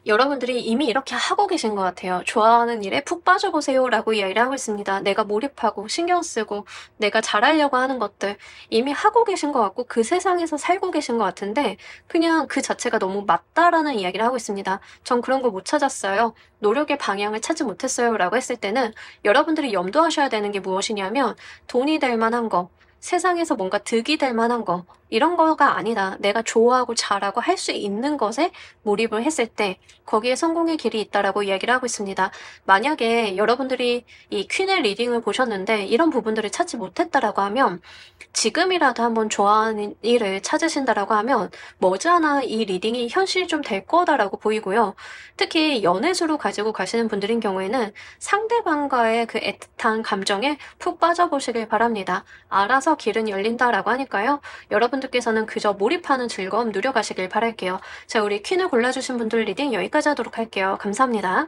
여러분들이 이미 이렇게 하고 계신 것 같아요. "좋아하는 일에 푹 빠져보세요."라고 이야기를 하고 있습니다. 내가 몰입하고 신경 쓰고 내가 잘하려고 하는 것들 이미 하고 계신 것 같고 그 세상에서 살고 계신 것 같은데 그냥 그 자체가 너무 맞다라는 이야기를 하고 있습니다. "전 그런 걸 못 찾았어요. 노력의 방향을 찾지 못했어요."라고 했을 때는 여러분들이 염두하셔야 되는 게 무엇이냐면 돈이 될 만한 거, 세상에서 뭔가 득이 될 만한 거 이런 거가 아니다. 내가 좋아하고 잘하고 할 수 있는 것에 몰입을 했을 때 거기에 성공의 길이 있다라고 이야기를 하고 있습니다. 만약에 여러분들이 이 퀸의 리딩을 보셨는데 이런 부분들을 찾지 못했다라고 하면 지금이라도 한번 좋아하는 일을 찾으신다라고 하면 머지않아 이 리딩이 현실이 좀 될 거다라고 보이고요. 특히 연애수로 가지고 가시는 분들인 경우에는 상대방과의 그 애틋한 감정에 푹 빠져보시길 바랍니다. 알아서 길은 열린다라고 하니까요. 여러분들께서는 그저 몰입하는 즐거움 누려가시길 바랄게요. 자, 우리 퀸을 골라주신 분들 리딩 여기까지 하도록 할게요. 감사합니다.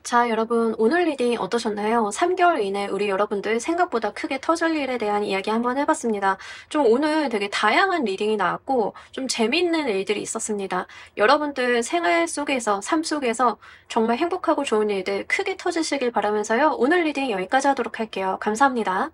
자, 여러분 오늘 리딩 어떠셨나요? 3개월 이내 우리 여러분들 생각보다 크게 터질 일에 대한 이야기 한번 해봤습니다. 좀 오늘 되게 다양한 리딩이 나왔고 좀 재미있는 일들이 있었습니다. 여러분들 생활 속에서, 삶 속에서 정말 행복하고 좋은 일들 크게 터지시길 바라면서요. 오늘 리딩 여기까지 하도록 할게요. 감사합니다.